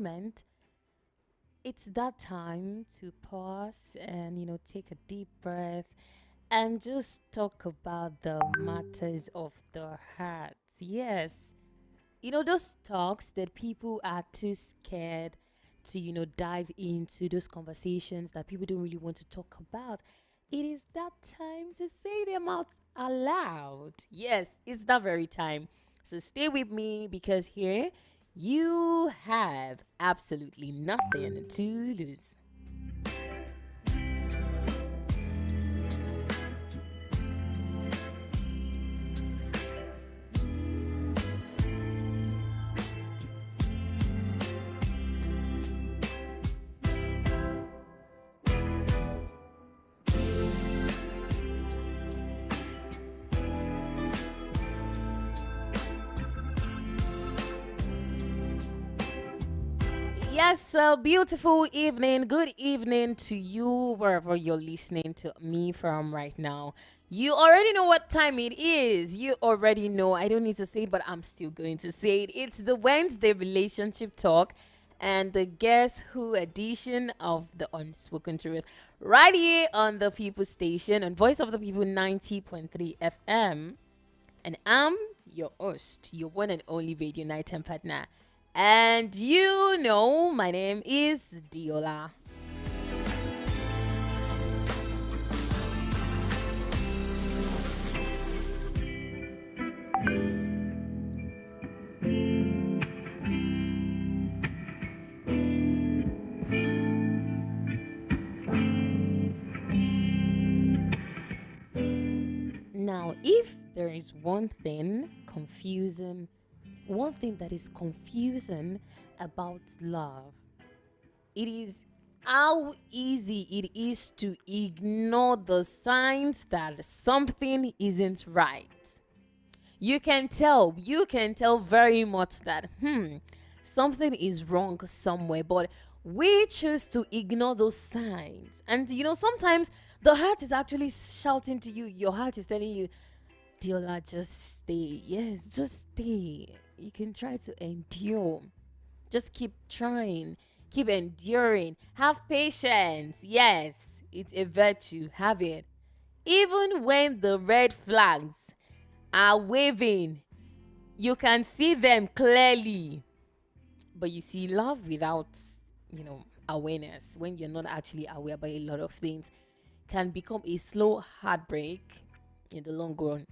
moment, it's that time to pause and, take a deep breath and just talk about the matters of the heart. Yes. Those talks that people are too scared to, dive into, those conversations that people don't really want to talk about. It is that time to say them out aloud. Yes, it's that very time. So stay with me because here you have absolutely nothing to lose. Yes, a beautiful evening. Good evening to you, wherever you're listening to me from right now. You already know what time it is. You already know. I don't need to say it, but I'm still going to say it. It's the Wednesday Relationship Talk and the Guess Who edition of the Unspoken Truth. Right here on the People Station on Voice of the People 90.3 FM. And I'm your host, your one and only radio nighttime partner. And my name is Diola. Now, if there is one thing that is confusing about love, it is how easy it is to ignore the signs that something isn't right. You can tell very much that something is wrong somewhere, but we choose to ignore those signs. And sometimes the heart is actually shouting to you. Your heart is telling you, Diola, just stay. Yes, just stay. You can try to endure. Just keep trying. Keep enduring. Have patience. Yes, it's a virtue. Have it. Even when the red flags are waving, you can see them clearly. But you see, love without, awareness, when you're not actually aware about a lot of things, can become a slow heartbreak in the long run.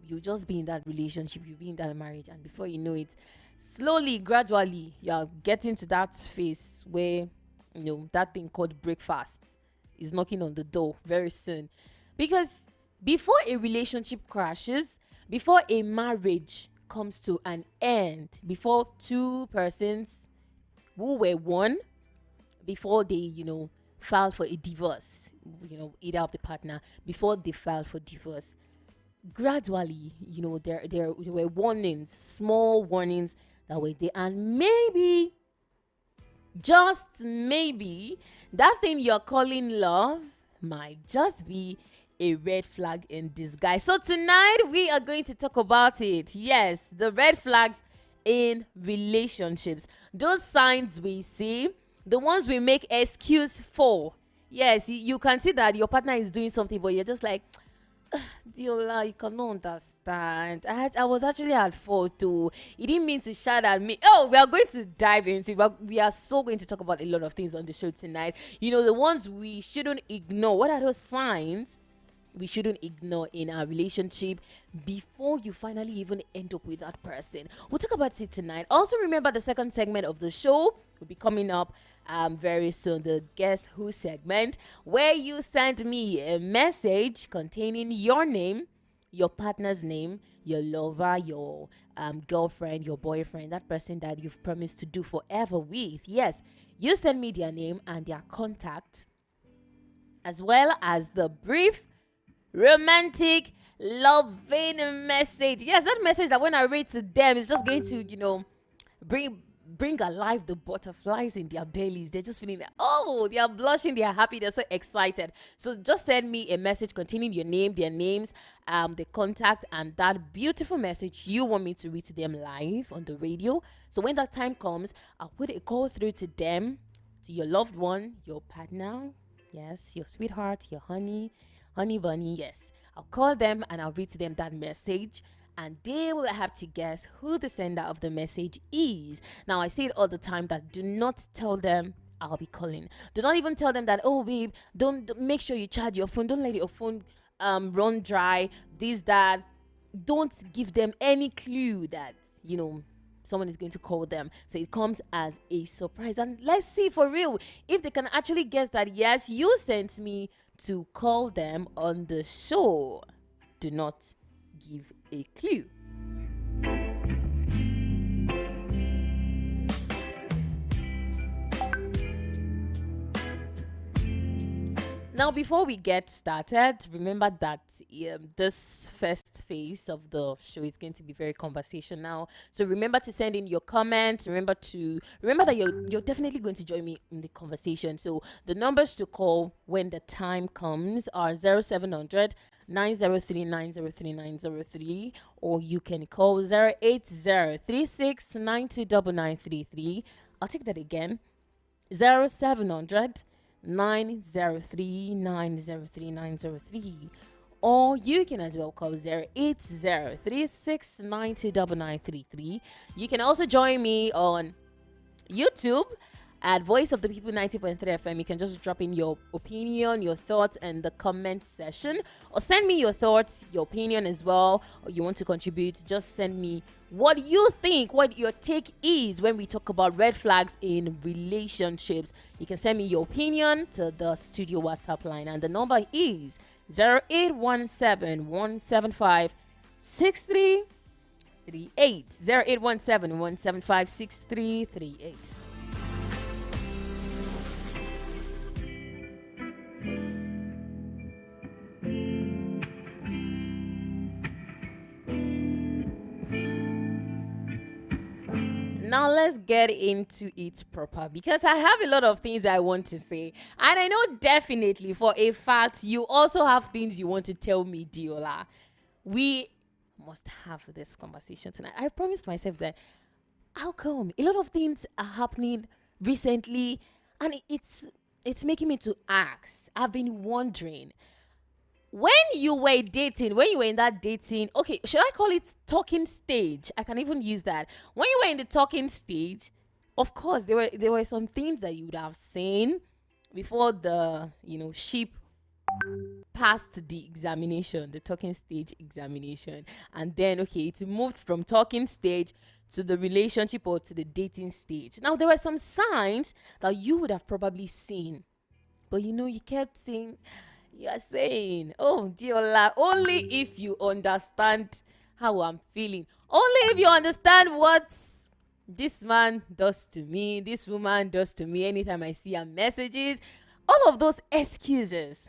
You just be in that relationship, you be in that marriage, and before you know it, slowly, gradually, you're getting to that phase where that thing called breakfast is knocking on the door very soon. Because before a relationship crashes, before a marriage comes to an end, before two persons who were one, before they filed for a divorce, either of the partner, before they filed for divorce, gradually, there were warnings, small warnings that were there, and maybe, just maybe, that thing you're calling love might just be a red flag in disguise. So tonight we are going to talk about it. Yes, the red flags in relationships, those signs we see, the ones we make excuse for. Yes, you can see that your partner is doing something, but you're just like, Diola, you cannot understand. I was actually at fault too. He didn't mean to shout at me. Oh, we are going to dive into it. But we are so going to talk about a lot of things on the show tonight. The ones we shouldn't ignore. What are those signs we shouldn't ignore in our relationship before you finally even end up with that person? We'll talk about it tonight. Also, remember the second segment of the show will be coming up very soon, the Guess Who segment, where you send me a message containing your name, your partner's name, your lover, your girlfriend, your boyfriend, that person that you've promised to do forever with. Yes, you send me their name and their contact, as well as the brief romantic loving message. Yes, that message that when I read to them, it's just going to bring bring alive the butterflies in their bellies. They're just feeling like, oh, they are blushing, they are happy, they're so excited. So just send me a message containing your name, their names, the contact, and that beautiful message you want me to read to them live on the radio. So when that time comes, I'll put a call through to them, to your loved one, your partner, yes, your sweetheart, your honey bunny, yes. I'll call them and I'll read to them that message, and they will have to guess who the sender of the message is. Now, I say it all the time that do not tell them I'll be calling. Do not even tell them that, oh, babe, don't make sure you charge your phone. Don't let your phone run dry. This, that. Don't give them any clue that, someone is going to call them. So it comes as a surprise. And let's see for real if they can actually guess that, yes, you sent me to call them on the show. Do not give a clue. Now, before we get started, remember that this first phase of the show is going to be very conversational. So remember to send in your comments. Remember that you're definitely going to join me in the conversation. So the numbers to call when the time comes are 0700 903 903 903, or you can call 08036929933. I'll take that again. 0700 903 903 903, or you can as well call 08036929933. You can also join me on YouTube at Voice of the People 90.3 FM. You can just drop in your opinion, your thoughts in the comment section, or send me your thoughts, your opinion as well, or you want to contribute. Just send me what you think, what your take is when we talk about red flags in relationships. You can send me your opinion to the studio WhatsApp line, and the number is 0817 175 6338. 0817 175 6338. Now let's get into it proper, because I have a lot of things I want to say, and I know definitely for a fact you also have things you want to tell me, Diola. We must have this conversation tonight. I promised myself that. How come? A lot of things are happening recently, and it's making me to ask. I've been wondering, when you were in that dating, okay, should I call it talking stage? I can even use that. When you were in the talking stage, of course, there were some things that you would have seen before the, ship passed the examination, the talking stage examination. And then, okay, it moved from talking stage to the relationship or to the dating stage. Now, there were some signs that you would have probably seen, but you kept saying, you're saying, oh, Diola, only if you understand how I'm feeling. Only if you understand what this man does to me, this woman does to me anytime I see her messages. All of those excuses.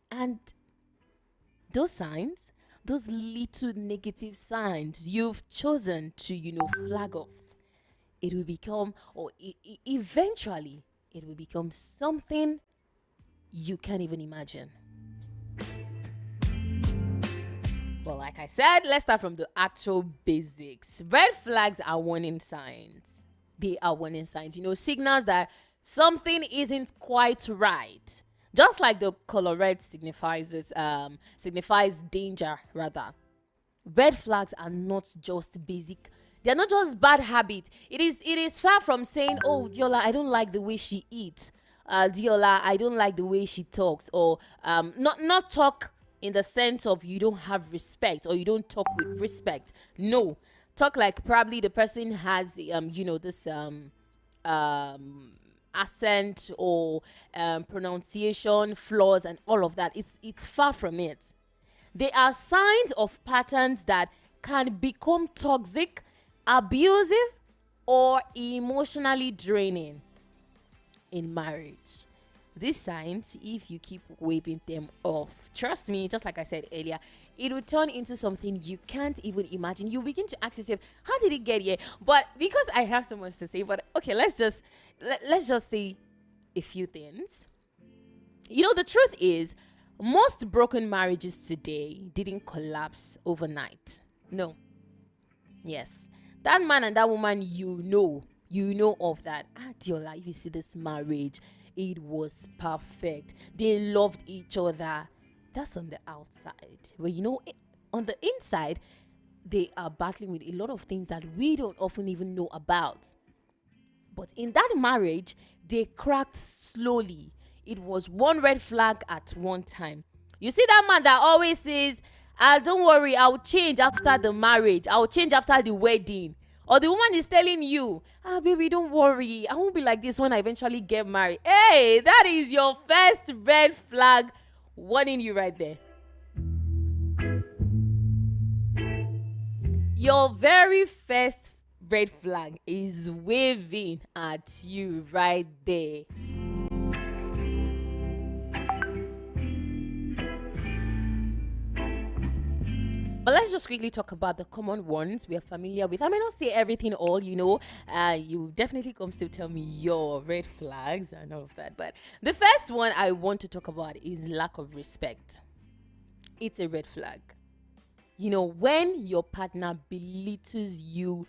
And those signs, those little negative signs you've chosen to, flag off. It will become, or eventually, it will become something you can't even imagine. Well, like I said, let's start from the actual basics. Red flags are warning signs. They are warning signs. Signals that something isn't quite right. Just like the color red signifies danger, rather. Red flags are not just basic. They're not just bad habits. It is far from saying, oh, Diola, I don't like the way she eats. Diola, I don't like the way she talks, or not talk in the sense of you don't have respect or you don't talk with respect. No, talk like probably the person has this accent or pronunciation flaws and all of that. It's far from it. They are signs of patterns that can become toxic, abusive, or emotionally draining in marriage. These signs, if you keep waving them off, trust me, just like I said earlier, it will turn into something you can't even imagine. You begin to ask yourself, how did it get here? But because I have so much to say, but okay, let's just say a few things. The truth is, most broken marriages today didn't collapse overnight. No. Yes. That man and that woman, of that. Diola, if you see this marriage, it was perfect. They loved each other. That's on the outside. But on the inside, they are battling with a lot of things that we don't often even know about. But in that marriage, they cracked slowly. It was one red flag at one time. You see that man that always says, don't worry, I'll change after the marriage. I'll change after the wedding. Or the woman is telling you, baby, don't worry. I won't be like this when I eventually get married. Hey, that is your first red flag warning you right there. Your very first red flag is waving at you right there. But let's just quickly talk about the common ones we are familiar with. I may not say everything all, you definitely come still tell me your red flags and all of that. But the first one I want to talk about is lack of respect. It's a red flag. When your partner belittles you,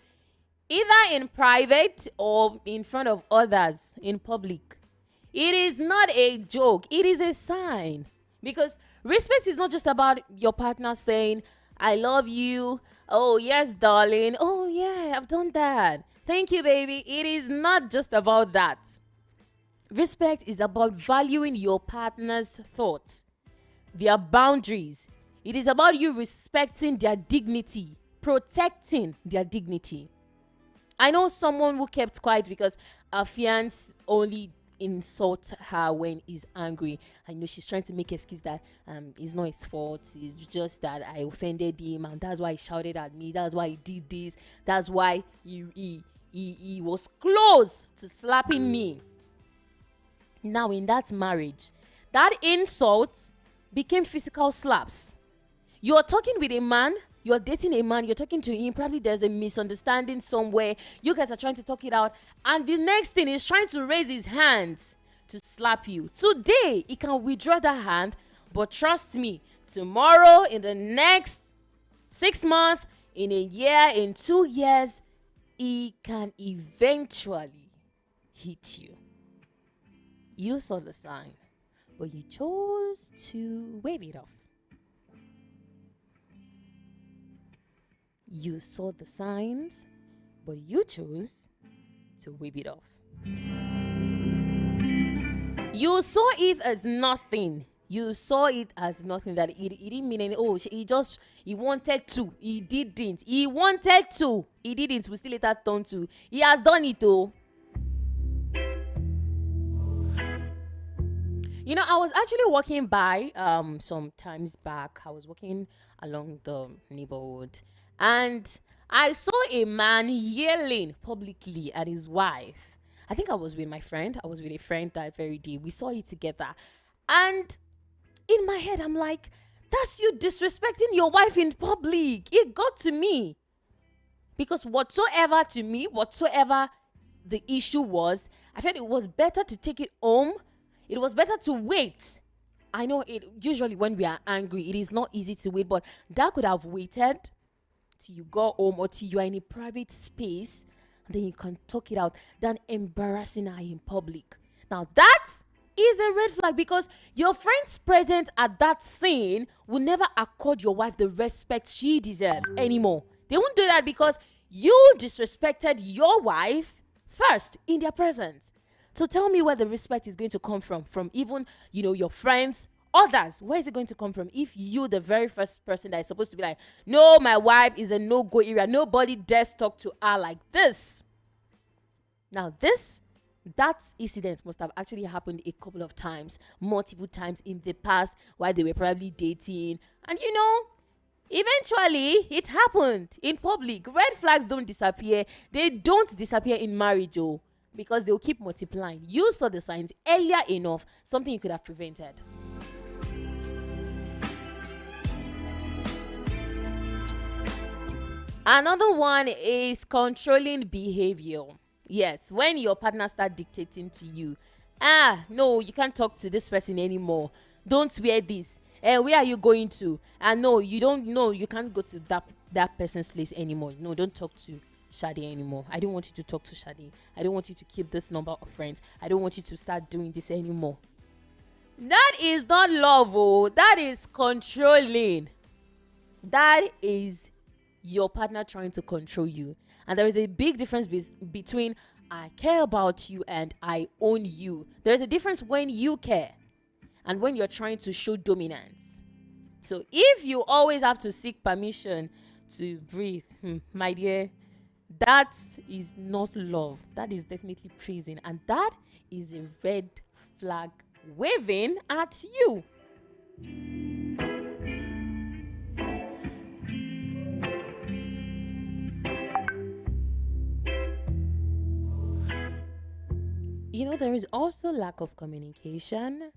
either in private or in front of others in public, it is not a joke. It is a sign. Because respect is not just about your partner saying, I love you. Oh, yes, darling. Oh, yeah, I've done that. Thank you, baby. It is not just about that. Respect is about valuing your partner's thoughts, their boundaries. It is about you respecting their dignity, protecting their dignity. I know someone who kept quiet because her fiancé only insult her when he's angry. I know she's trying to make excuse that it's not his fault, it's just that I offended him and that's why he shouted at me, that's why he did this, that's why he was close to slapping me. Now in that marriage, that insult became physical slaps. You're talking with a man, you're dating a man, you're talking to him, probably there's a misunderstanding somewhere, you guys are trying to talk it out, and the next thing is trying to raise his hands to slap you. Today, he can withdraw that hand, but trust me, tomorrow, in the next 6 months, in a year, in 2 years, he can eventually hit you. You saw the sign, but you chose to wave it off. You saw the signs, but you chose to wave it off. You saw it as nothing. You saw it as nothing, that it didn't mean anything. He wanted to. He didn't. He wanted to. He didn't. We still later turned to. He has done it though. I was actually walking by some times back. I was walking along the neighborhood. And I saw a man yelling publicly at his wife. I think I was with my friend. I was with a friend that very day. We saw it together. And in my head, I'm like, that's you disrespecting your wife in public. It got to me. Because whatsoever the issue was, I felt it was better to take it home. It was better to wait. I know usually when we are angry, it is not easy to wait, but that could have waited till you go home or till you are in a private space, and then you can talk it out, than embarrassing her in public. Now that is a red flag, because your friends present at that scene will never accord your wife the respect she deserves anymore. They won't do that because you disrespected your wife first in their presence. So tell me where the respect is going to come from even, your friends, others. Where is it going to come from if you, the very first person that is supposed to be like, no, my wife is a no-go area, nobody dares talk to her like this? Now that incident must have actually happened a couple of times, multiple times in the past, while they were probably dating, and eventually it happened in public. Red flags don't disappear. They don't disappear in marriage, because they'll keep multiplying. You saw the signs earlier enough, something you could have prevented. Another one is controlling behavior. Yes, when your partner start dictating to you, no, you can't talk to this person anymore. Don't wear this. Where are you going to? No, you don't know. You can't go to that person's place anymore. No, don't talk to Shadi anymore. I don't want you to talk to Shadi. I don't want you to keep this number of friends. I don't want you to start doing this anymore. That is not love, oh. That is controlling. That is your partner trying to control you. And there is a big difference between I care about you and I own you. There is a difference when you care and when you're trying to show dominance. So if you always have to seek permission to breathe, my dear, that is not love. That is definitely praising. And that is a red flag waving at you. There is also lack of communication.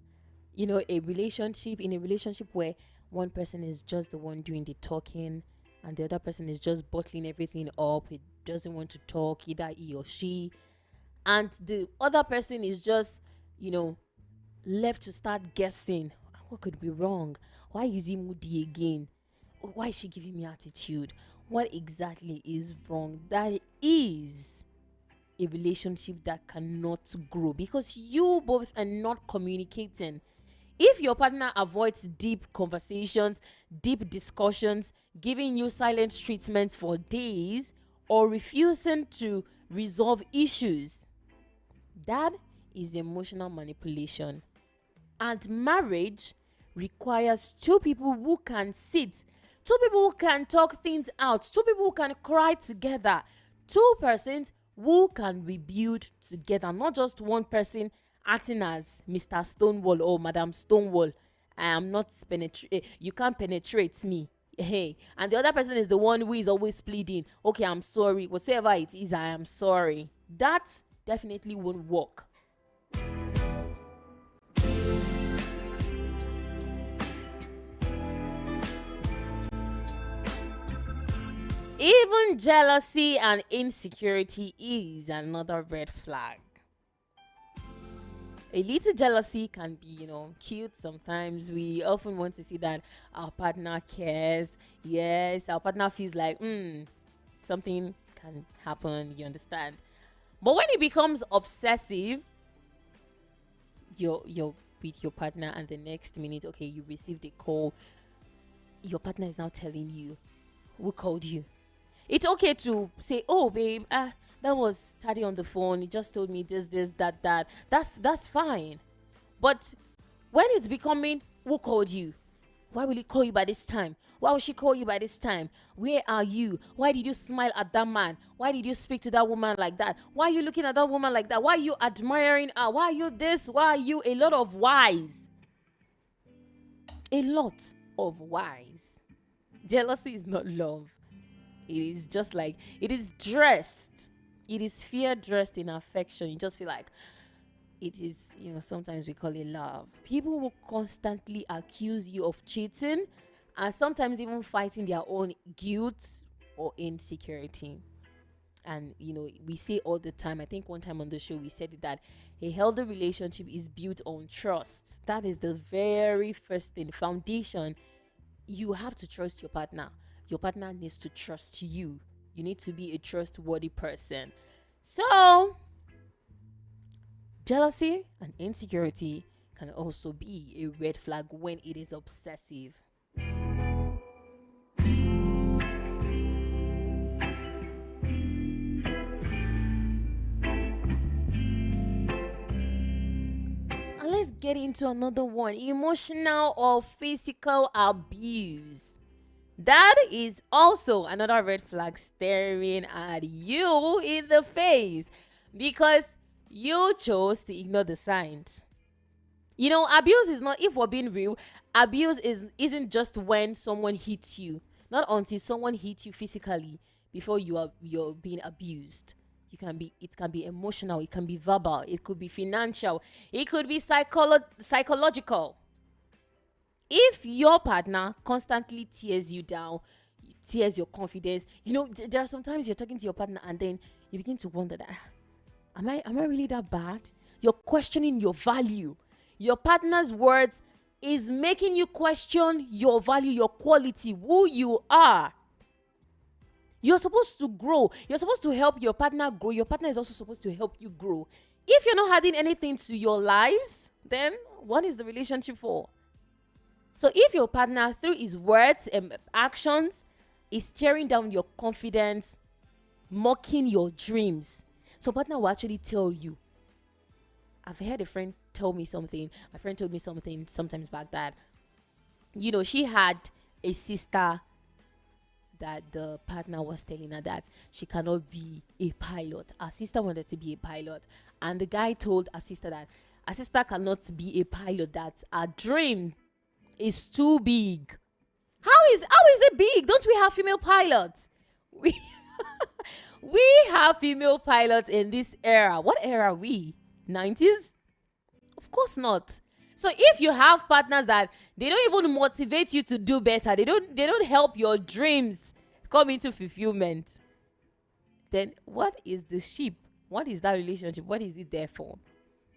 In a relationship where one person is just the one doing the talking and the other person is just bottling everything up. He doesn't want to talk, either he or she. And the other person is just, left to start guessing. What could be wrong? Why is he moody again? Why is she giving me attitude? What exactly is wrong? That is a relationship that cannot grow because you both are not communicating. If your partner avoids deep conversations, deep discussions, giving you silent treatments for days, or refusing to resolve issues, that is emotional manipulation. And marriage requires two people who can sit, two people who can talk things out, two people who can cry together, two persons who can rebuild together, not just one person acting as Mr. Stonewall or Madam Stonewall. I am not you can't penetrate me. Hey, and the other person is the one who is always pleading, okay, I'm sorry, whatever it is, I am sorry. That definitely won't work. Even jealousy and insecurity is another red flag. A little jealousy can be, cute sometimes. We often want to see that our partner cares. Yes, our partner feels like, something can happen, you understand? But when it becomes obsessive, you're with your partner and the next minute, okay, you received a call. Your partner is now telling you, who called you? It's okay to say, oh, babe, that was Taddy on the phone. He just told me this, that. That's fine. But when it's becoming, who called you? Why will he call you by this time? Why will she call you by this time? Where are you? Why did you smile at that man? Why did you speak to that woman like that? Why are you looking at that woman like that? Why are you admiring her? Why are you this? Why are you? A lot of whys. A lot of whys. Jealousy is not love. It is just like, it is dressed. It is fear dressed in affection. You just feel like it is, sometimes we call it love. People will constantly accuse you of cheating and sometimes even fighting their own guilt or insecurity. And, we say all the time, I think one time on the show we said that a healthy relationship is built on trust. That is the very first thing, foundation. You have to trust your partner. Your partner needs to trust you. You need to be a trustworthy person. So, jealousy and insecurity can also be a red flag when it is obsessive. And let's get into another one. Emotional or physical abuse. That is also another red flag staring at you in the face because you chose to ignore the signs. Abuse is not, if we're being real, abuse isn't just when someone hits you. Not until someone hits you physically before you're being abused. It can be emotional, it can be verbal, it could be financial, it could be psychological. If your partner constantly tears you down, steers your confidence. There are sometimes you're talking to your partner and then you begin to wonder that, am I really that bad? You're questioning your value. Your partner's words is making you question your value, your quality, who you are. You're supposed to grow. You're supposed to help your partner grow. Your partner is also supposed to help you grow. If you're not adding anything to your lives, then what is the relationship for? So if your partner, through his words and actions, is tearing down your confidence, mocking your dreams, so partner will actually tell you. I've heard a friend tell me something. My friend told me something sometimes back that, she had a sister that the partner was telling her that she cannot be a pilot. Her sister wanted to be a pilot. And the guy told her sister that her sister cannot be a pilot, that her dream is too big. How is it big? Don't we have female pilots? We have female pilots in this era. What era are we? 90s? Of course not. So if you have partners that they don't even motivate you to do better, they don't help your dreams come into fulfillment, then what is the ship? What is that relationship? What is it there for?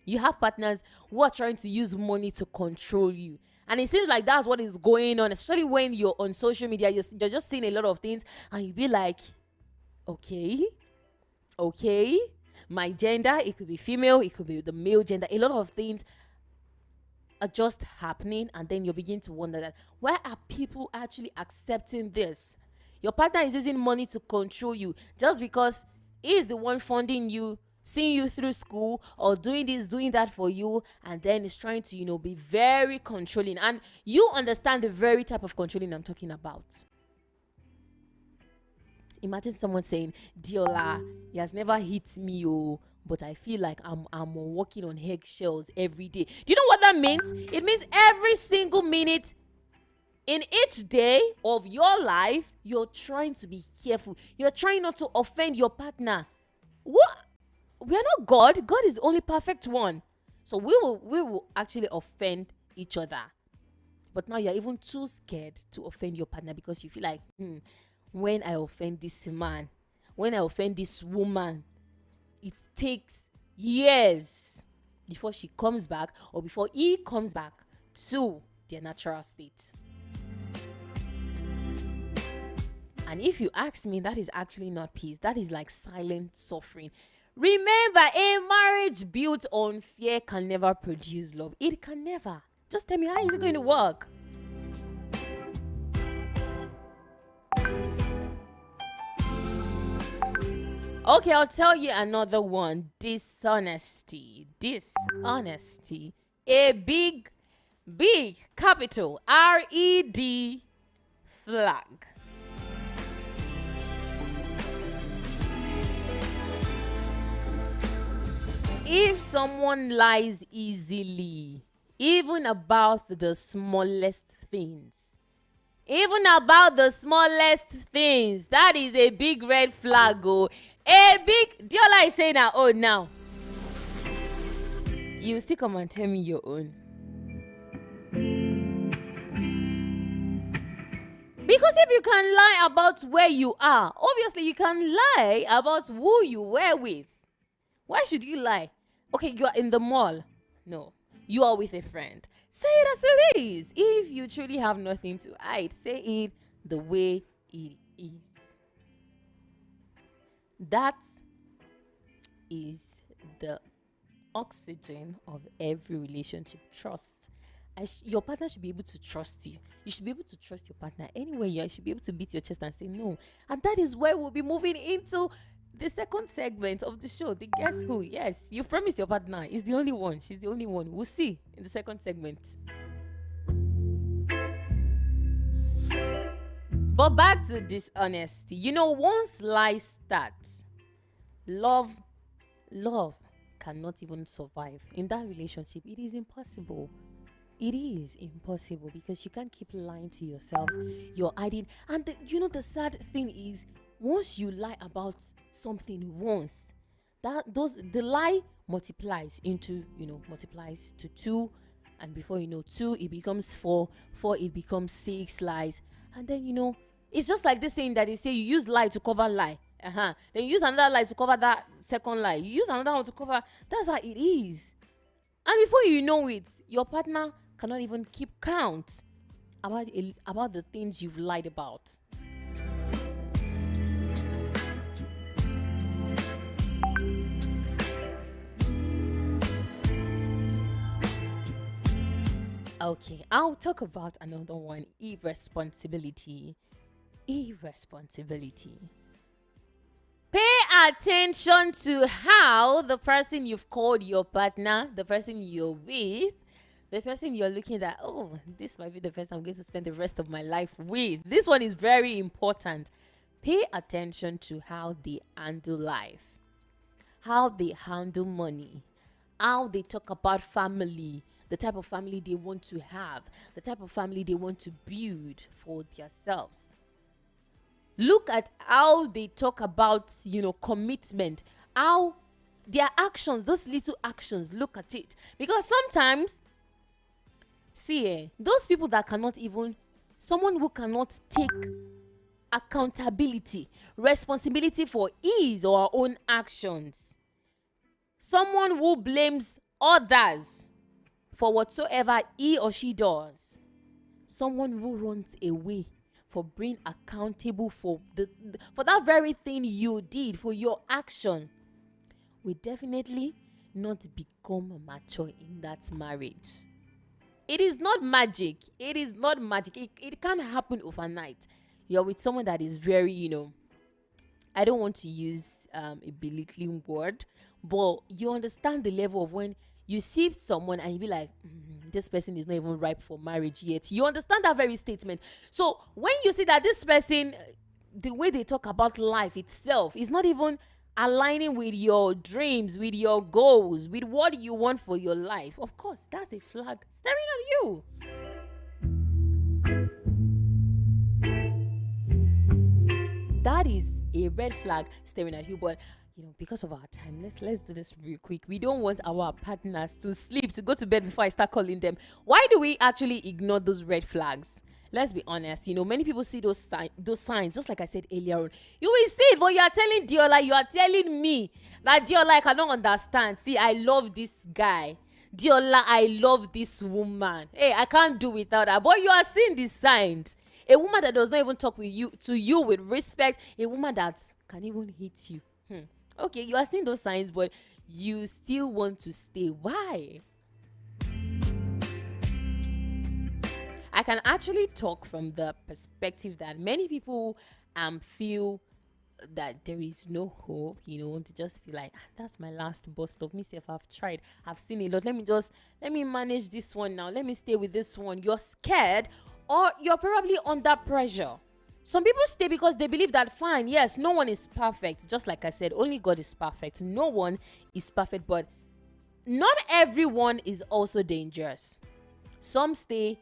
You have partners who are trying to use money to control you. And it seems like that's what is going on, especially when you're on social media. You're just seeing a lot of things and you be like, okay, my gender, it could be female, it could be the male gender. A lot of things are just happening, and then you begin to wonder that, why are people actually accepting this? Your partner is using money to control you just because he is the one funding you, seeing you through school, or doing this, doing that for you, and then is trying to, be very controlling. And you understand the very type of controlling I'm talking about. Imagine someone saying, Diola, he has never hit me, but I feel like I'm walking on eggshells every day. Do you know what that means? It means every single minute in each day of your life, you're trying to be careful. You're trying not to offend your partner. What? We are not God. God is the only perfect one. So we will actually offend each other. But now you're even too scared to offend your partner because you feel like, when I offend this man, when I offend this woman, it takes years before she comes back or before he comes back to their natural state. And if you ask me, that is actually not peace. That is like silent suffering. Remember, a marriage built on fear can never produce love. It can never. Just tell me, how is it going to work? Okay, I'll tell you another one. Dishonesty. A big capital RED flag. If someone lies easily, even about the smallest things, that is a big red flag. Diola is saying her own now. You still come and tell me your own. Because if you can lie about where you are, obviously you can lie about who you were with. Why should you lie? Okay, you are in the mall. No, you are with a friend. Say it as it is. If you truly have nothing to hide, say it the way it is. That is the oxygen of every relationship. Trust. Your partner should be able to trust you. You should be able to trust your partner anywhere you are. You should be able to beat your chest and say no. And that is where we'll be moving into the second segment of the show. The Guess Who. Yes, you promised your partner. He's the only one. She's the only one. We'll see in the second segment. But back to dishonesty. Once lies start, love cannot even survive. In that relationship, it is impossible. It is impossible because you can't keep lying to yourselves. You're hiding. And the sad thing is, once you lie about something once, the lie multiplies into, multiplies to 2. And before you know 2, it becomes 4. 4, it becomes 6 lies. And then, It's just like this saying that they say you use lie to cover lie. Then you use another lie to cover that second lie. You use another one to cover. That's how it is. And before you know it, your partner cannot even keep count about the things you've lied about. Okay, I'll talk about another one. Irresponsibility. Pay attention to how the person you've called your partner, the person you're with, the person you're looking at, oh, this might be the person I'm going to spend the rest of my life with. This one is very important. Pay attention to how they handle life, how they handle money, how they talk about family, the type of family they want to have, the type of family they want to build for themselves. Look at how they talk about, commitment, how their actions, those little actions, look at it. Because sometimes, those people that cannot even, someone who cannot take accountability, responsibility for his or her own actions, someone who blames others for whatsoever he or she does, someone who runs away for being accountable for that very thing you did, for your action, will definitely not become mature in that marriage. It is not magic. It can't happen overnight. You're with someone that is very, I don't want to use a belittling word, but you understand the level of when you see someone and you be like, this person is not even ripe for marriage yet. You understand that very statement. So when you see that this person, the way they talk about life itself is not even aligning with your dreams, with your goals, with what you want for your life, of course, that's a flag staring at you. That is a red flag staring at you. But because of our time, let's do this real quick. We don't want our partners to sleep, to go to bed before I start calling them. Why do we actually ignore those red flags? Let's be honest. Many people see those signs, just like I said earlier on. You will see it, but you are telling Diola, you are telling me that Diola, I cannot understand. See, I love this guy. Diola, I love this woman. Hey, I can't do without her. But you are seeing the signs. A woman that does not even talk to you with respect. A woman that can even hit you. Okay, you are seeing those signs, but you still want to stay. Why? I can actually talk from the perspective that many people feel that there is no hope, to just feel like, that's my last bus stop. Me say, if I've tried, I've seen a lot. Let me manage this one now. Let me stay with this one. You're scared, or you're probably under pressure. Some people stay because they believe that, fine, yes, no one is perfect. Just like I said, only God is perfect. No one is perfect, but not everyone is also dangerous. Some stay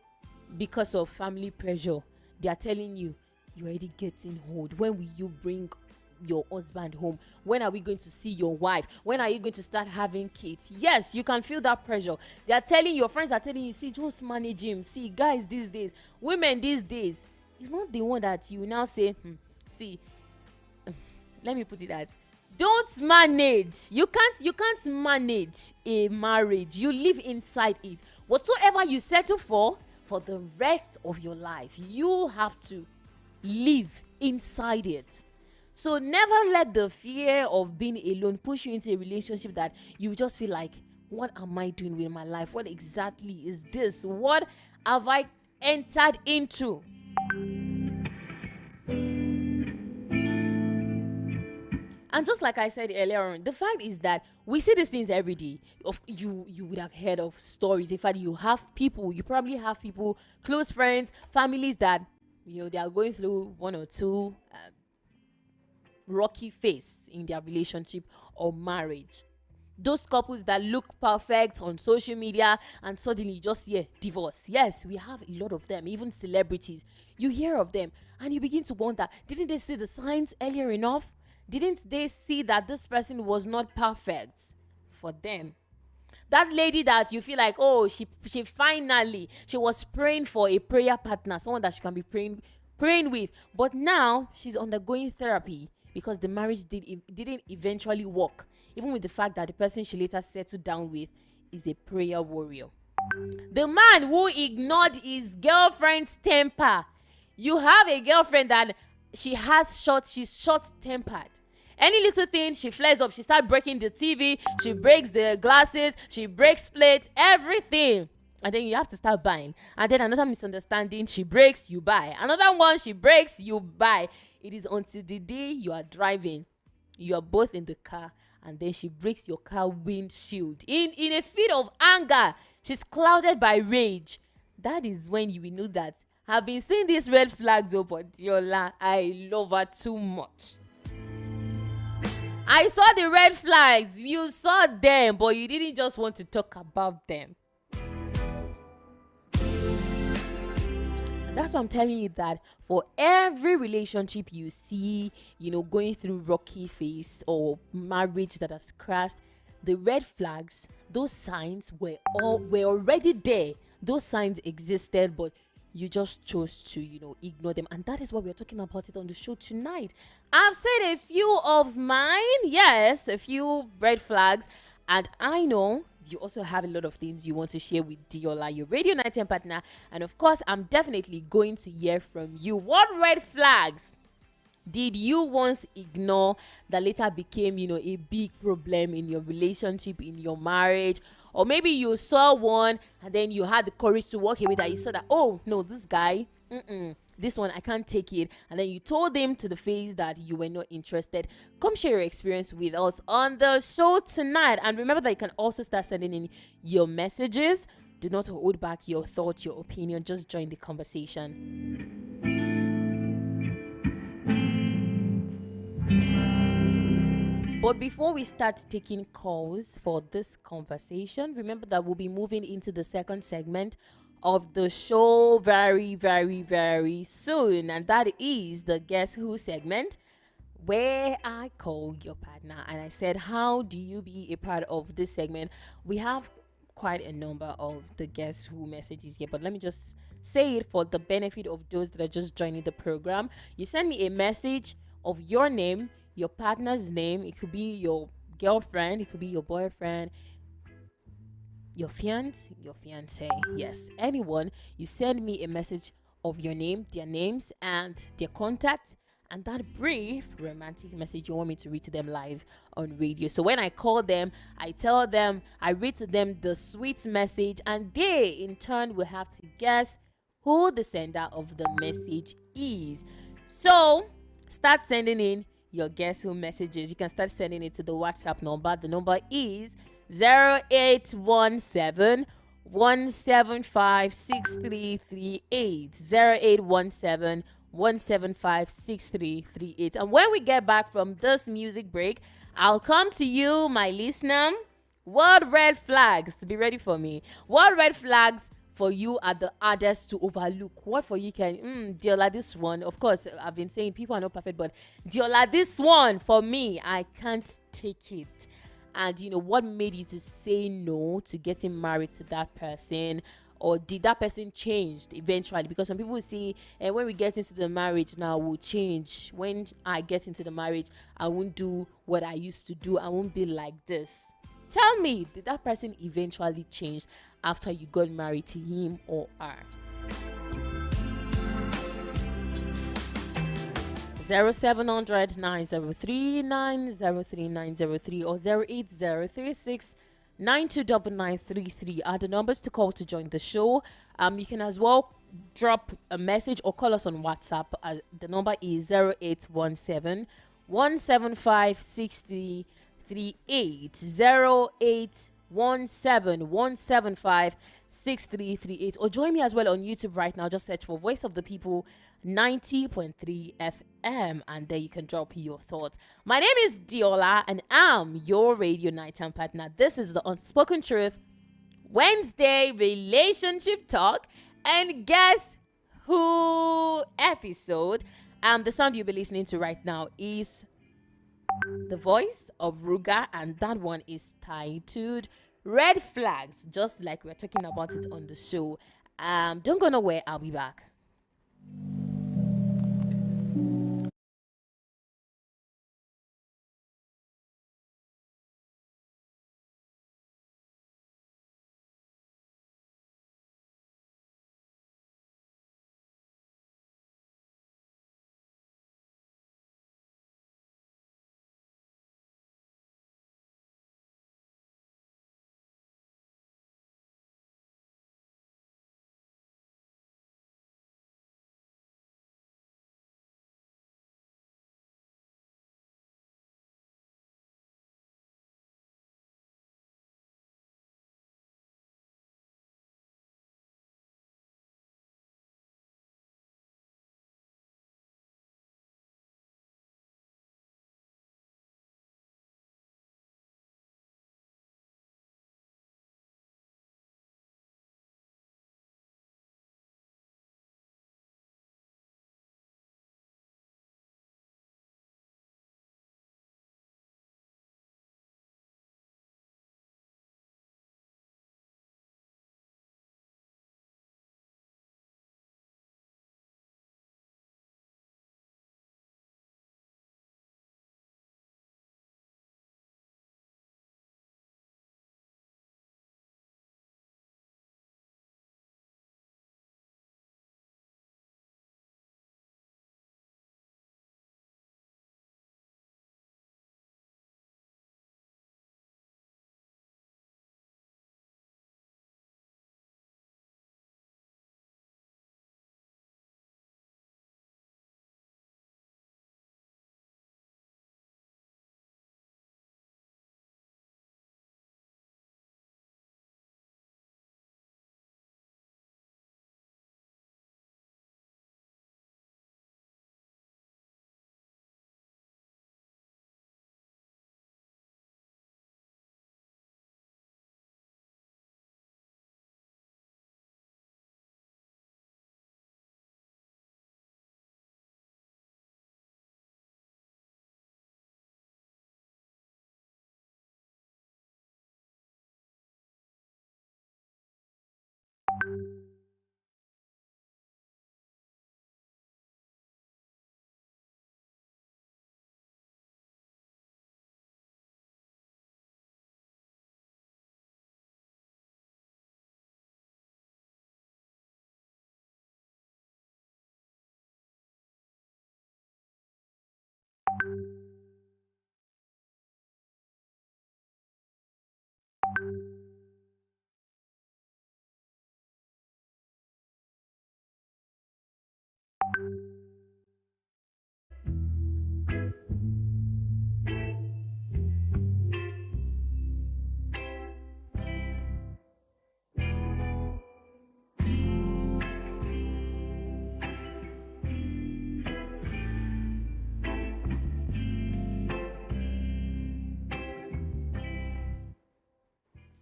because of family pressure. They are telling you, you're already getting old. When will you bring your husband home? When are we going to see your wife? When are you going to start having kids? Yes, you can feel that pressure. They are telling your friends are telling you, see, just manage him. See, guys these days, women these days. It's not the one that you now say, see, let me put it as, don't manage. You can't manage a marriage. You live inside it. Whatsoever you settle for the rest of your life, you have to live inside it. So never let the fear of being alone push you into a relationship that you just feel like, what am I doing with my life? What exactly is this? What have I entered into? And just like I said earlier on, the fact is that we see these things every day. You would have heard of stories. In fact, you probably have people, close friends, families that, they are going through one or two rocky phase in their relationship or marriage. Those couples that look perfect on social media and suddenly you just hear divorce. Yes, we have a lot of them, even celebrities. You hear of them and you begin to wonder, didn't they see the signs earlier enough? Didn't they see that this person was not perfect for them? That lady that you feel like, oh, she finally, she was praying for a prayer partner, someone that she can be praying praying with. But now she's undergoing therapy because the marriage didn't eventually work, even with the fact that the person she later settled down with is a prayer warrior. The man who ignored his girlfriend's temper. You have a girlfriend that she's short-tempered. Any little thing, she flares up. She starts breaking the TV. She breaks the glasses. She breaks plates, everything. And then you have to start buying. And then another misunderstanding, she breaks, you buy. Another one, she breaks, you buy. It is until the day you are driving, you are both in the car, and then she breaks your car windshield. In a fit of anger, she's clouded by rage. That is when you will know that I've been seeing these red flags over Diola. I love her too much. I saw the red flags. You saw them, but you didn't just want to talk about them. That's why I'm telling you that for every relationship you see, going through rocky phase or marriage that has crashed, the red flags, those signs were already there. Those signs existed, but you just chose to, ignore them. And that is why we're talking about it on the show tonight. I've said a few of mine. Yes, a few red flags. And I know you also have a lot of things you want to share with Diola, your Radio Night Time partner. And of course, I'm definitely going to hear from you. What red flags did you once ignore that later became, a big problem in your relationship, in your marriage? Or maybe you saw one and then you had the courage to walk away, that you saw that, oh, no, this guy, this one, I can't take it. And then you told him to the face that you were not interested. Come share your experience with us on the show tonight. And remember that you can also start sending in your messages. Do not hold back your thoughts, your opinion. Just join the conversation. But before we start taking calls for this conversation, remember that we'll be moving into the second segment of the show very, very, very soon. And that is the Guess Who segment, where I call your partner and I said, how do you be a part of this segment? We have quite a number of the Guess Who messages here, but let me just say it for the benefit of those that are just joining the program. You send me a message of your name, your partner's name. It could be your girlfriend, it could be your boyfriend, your fiance, yes, anyone. You send me a message of your name, their names and their contact, and that brief romantic message you want me to read to them live on radio. So when I call them, I tell them, I read to them the sweet message, and they in turn will have to guess who the sender of the message is. So start sending in your Guess Who messages. You can start sending it to the WhatsApp number. The number is 0817 175 6338. 0817 175 6338. And when we get back from this music break, I'll come to you, my listener. What red flags? Be ready for me. What red flags for you are the hardest to overlook? What for you can, Diola, this one, of course, I've been saying people are not perfect, but Diola, this one, for me, I can't take it. And, what made you to say no to getting married to that person? Or did that person change eventually? Because some people say, when we get into the marriage now, we'll change. When I get into the marriage, I won't do what I used to do. I won't be like this. Tell me, did that person eventually change after you got married to him or her? 0700 903 903 903 or 08036 929933 are the numbers to call to join the show. You can as well drop a message or call us on WhatsApp. The number is 0817 175 6338. 0817 175 6338. Or join me as well on YouTube right now. Just search for Voice of the People 90.3 FM, and there you can drop your thoughts. My name is Diola and I'm your Radio Nighttime partner. This is the Unspoken Truth Wednesday Relationship Talk, and Guess Who episode. The sound you'll be listening to right now is the voice of Ruga, and that one is titled Red Flags, just like we're talking about it on the show. Don't go nowhere. I'll be back.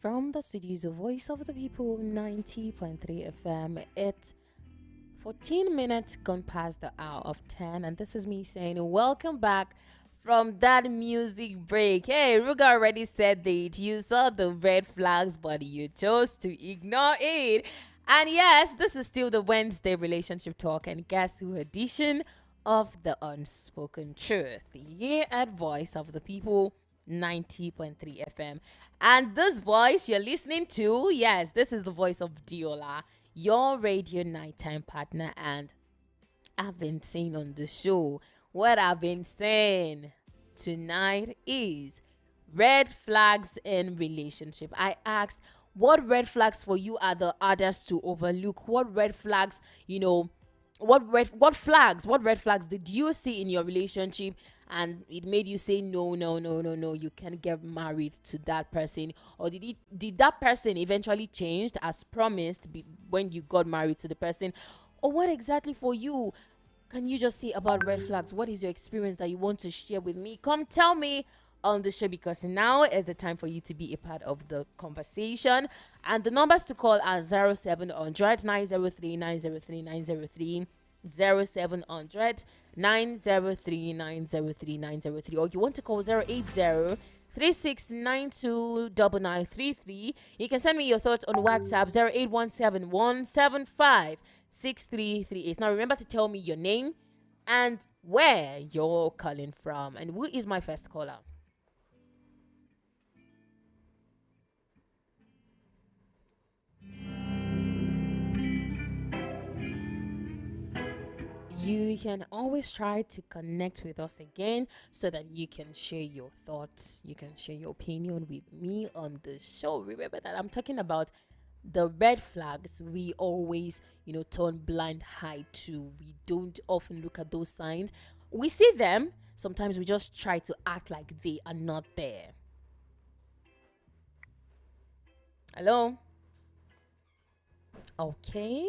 from the studios of Voice of the People 90.3 FM. It's 14 minutes gone past the hour of 10, and this is me saying, welcome back from that music break. Hey, Ruga already said that you saw the red flags, but you chose to ignore it. And yes, this is still the Wednesday relationship talk, and guess who edition of the unspoken truth here at Voice of the People 90.3 FM. And this voice you're listening to, yes, this is the voice of Diola, your radio nighttime partner. And I've been saying on the show, what I've been saying tonight is red flags in relationship. I asked, what red flags for you are the others to overlook? What red flags, what red flags did you see in your relationship and it made you say no, no, no, no, no, you can't get married to that person? Or did that person eventually changed as promised when you got married to the person? Or what exactly for you can you just say about red flags? What is your experience that you want to share with me? Come tell me on the show, because now is the time for you to be a part of the conversation. And the numbers to call are 0700 903 903 903, 0700 903 903 903, or you want to call 080 36929933. You can send me your thoughts on WhatsApp 08171756338. Now remember to tell me your name and where you're calling from. And who is my first caller? You can always try to connect with us again so that you can share your thoughts, you can share your opinion with me on the show. Remember that I'm talking about the red flags we always, turn blind eye to. We don't often look at those signs. We see them, sometimes we just try to act like they are not there. Hello? Okay.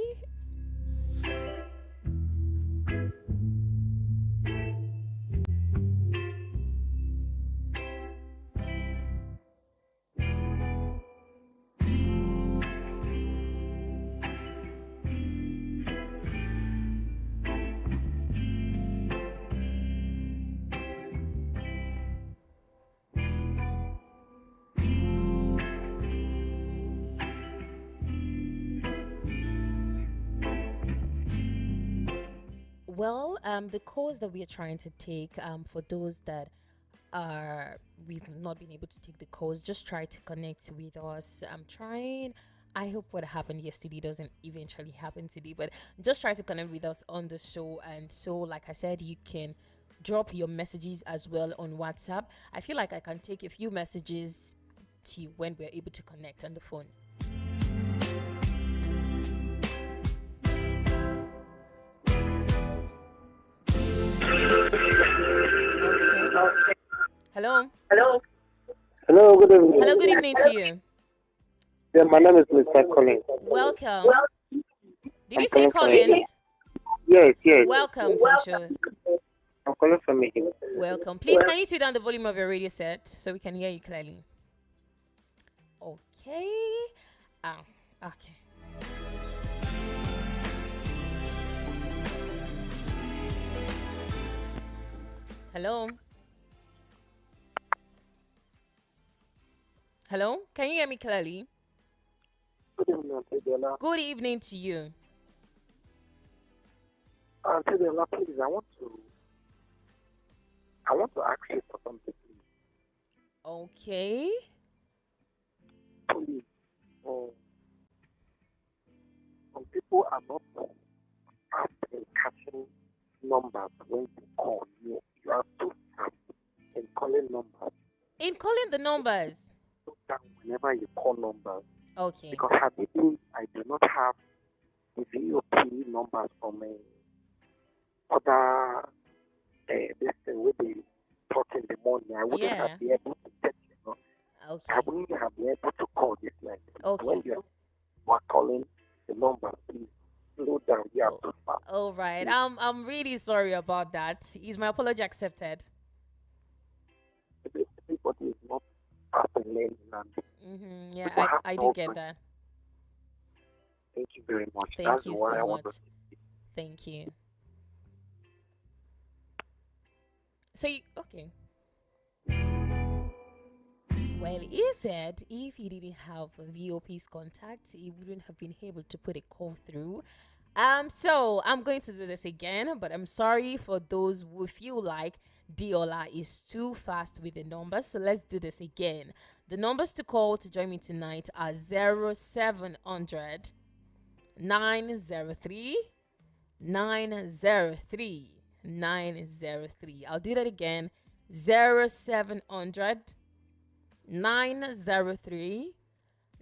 Well, the course that we are trying to take, for those that are we've not been able to take the course, just try to connect with us. I'm trying. I hope what happened yesterday doesn't eventually happen today, but just try to connect with us on the show. And so, like I said, you can drop your messages as well on WhatsApp. I feel like I can take a few messages to when we're able to connect on the phone. Hello. Hello. Hello, good evening. Hello, good evening to you. Yeah, my name is Mr. Collins. Welcome. Did you say Collins? Yes. Welcome to the show. I'm calling from me. Welcome. Please, can you turn down the volume of your radio set so we can hear you clearly? Okay. Okay. Hello. Hello, can you hear me clearly? Good evening, Auntie Dela. Good evening to you. Auntie Dela, please, I want to ask you for something, please. Okay. Please, some people are not fast in catching numbers when they call you. You are too fast in calling numbers. In calling the numbers? Whenever you call numbers. Okay. Because I do not have the VOP numbers from other this thing with the talk in the morning. I wouldn't have been able to get Okay. I wouldn't have been able to call this night. Okay. When you are calling the number, please slow down. You are too fast. All right. I'm really sorry about that. Is my apology accepted? Everybody is not fast in learning, and Yeah, People have I do no get brain. that. Thank you very much. That's Thank you why so I want much. to. Thank you. So, okay. Well, he said if he didn't have VOP's contact, he wouldn't have been able to put a call through. So I'm going to do this again, but I'm sorry for those who feel like Diola is too fast with the numbers. So let's do this again. The numbers to call to join me tonight are 0700 903 903 903. I'll do that again. 0700 903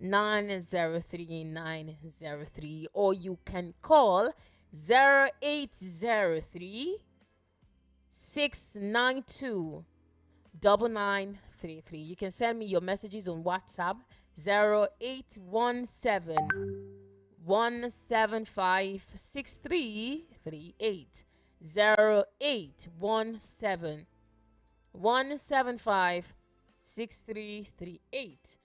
903 903, or you can call 0803 692 9933. You can send me your messages on WhatsApp 0817 175 6338. 0817 175 6338.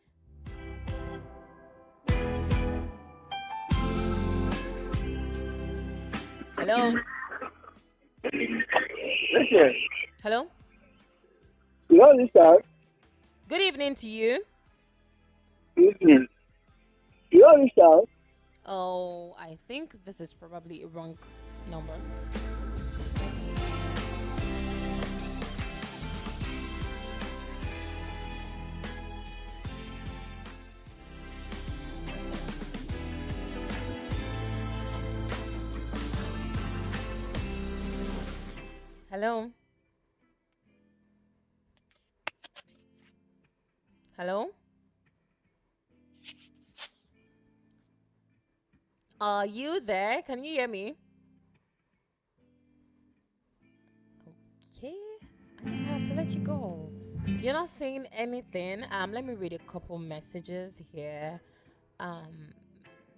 Hello? Listen, Hello? you know this time, Good evening to you. evening. You know this time, Oh, I think this is probably a wrong number. Hello? Hello? Are you there? Can you hear me? Okay. I think I have to let you go. You're not saying anything. Let me read a couple messages here. Um,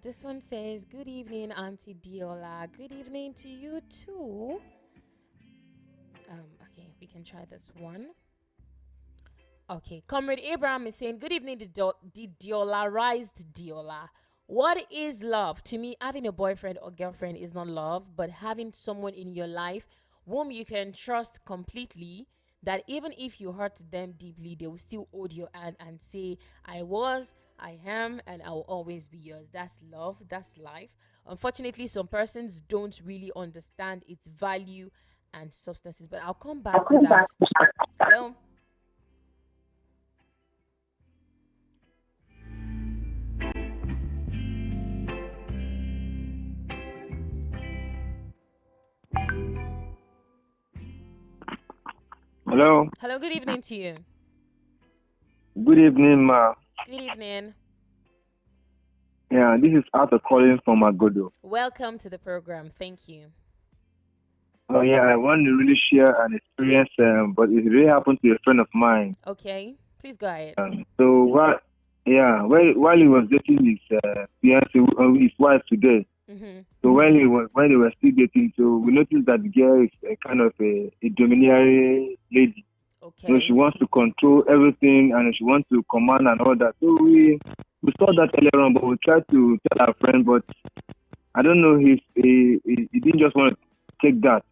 this one says, "Good evening, Auntie Diola. Good evening to you too." Okay, we can try this one. Okay, Comrade Abraham is saying, "Good evening, the Diolarized Diola. What is love? To me, having a boyfriend or girlfriend is not love, but having someone in your life whom you can trust completely, that even if you hurt them deeply, they will still hold your hand and say, I was, I am, and I will always be yours. That's love, that's life. Unfortunately, some persons don't really understand its value and substances, but I'll come back to that. Hello? hello. Hello, good evening to you. Good evening, ma. Good evening. Yeah, this is Arthur calling from Agodo. Welcome to the program. Thank you. Oh yeah, I want to really share an experience, but it really happened to a friend of mine. Okay, please go ahead. So while he was dating his fiance, his wife today. Mm-hmm. So when they were still dating, so we noticed that the girl is a kind of a domineering lady. Okay. So she wants to control everything and she wants to command and all that. So we saw that earlier on, but we tried to tell our friend, but I don't know, he didn't just want to take that.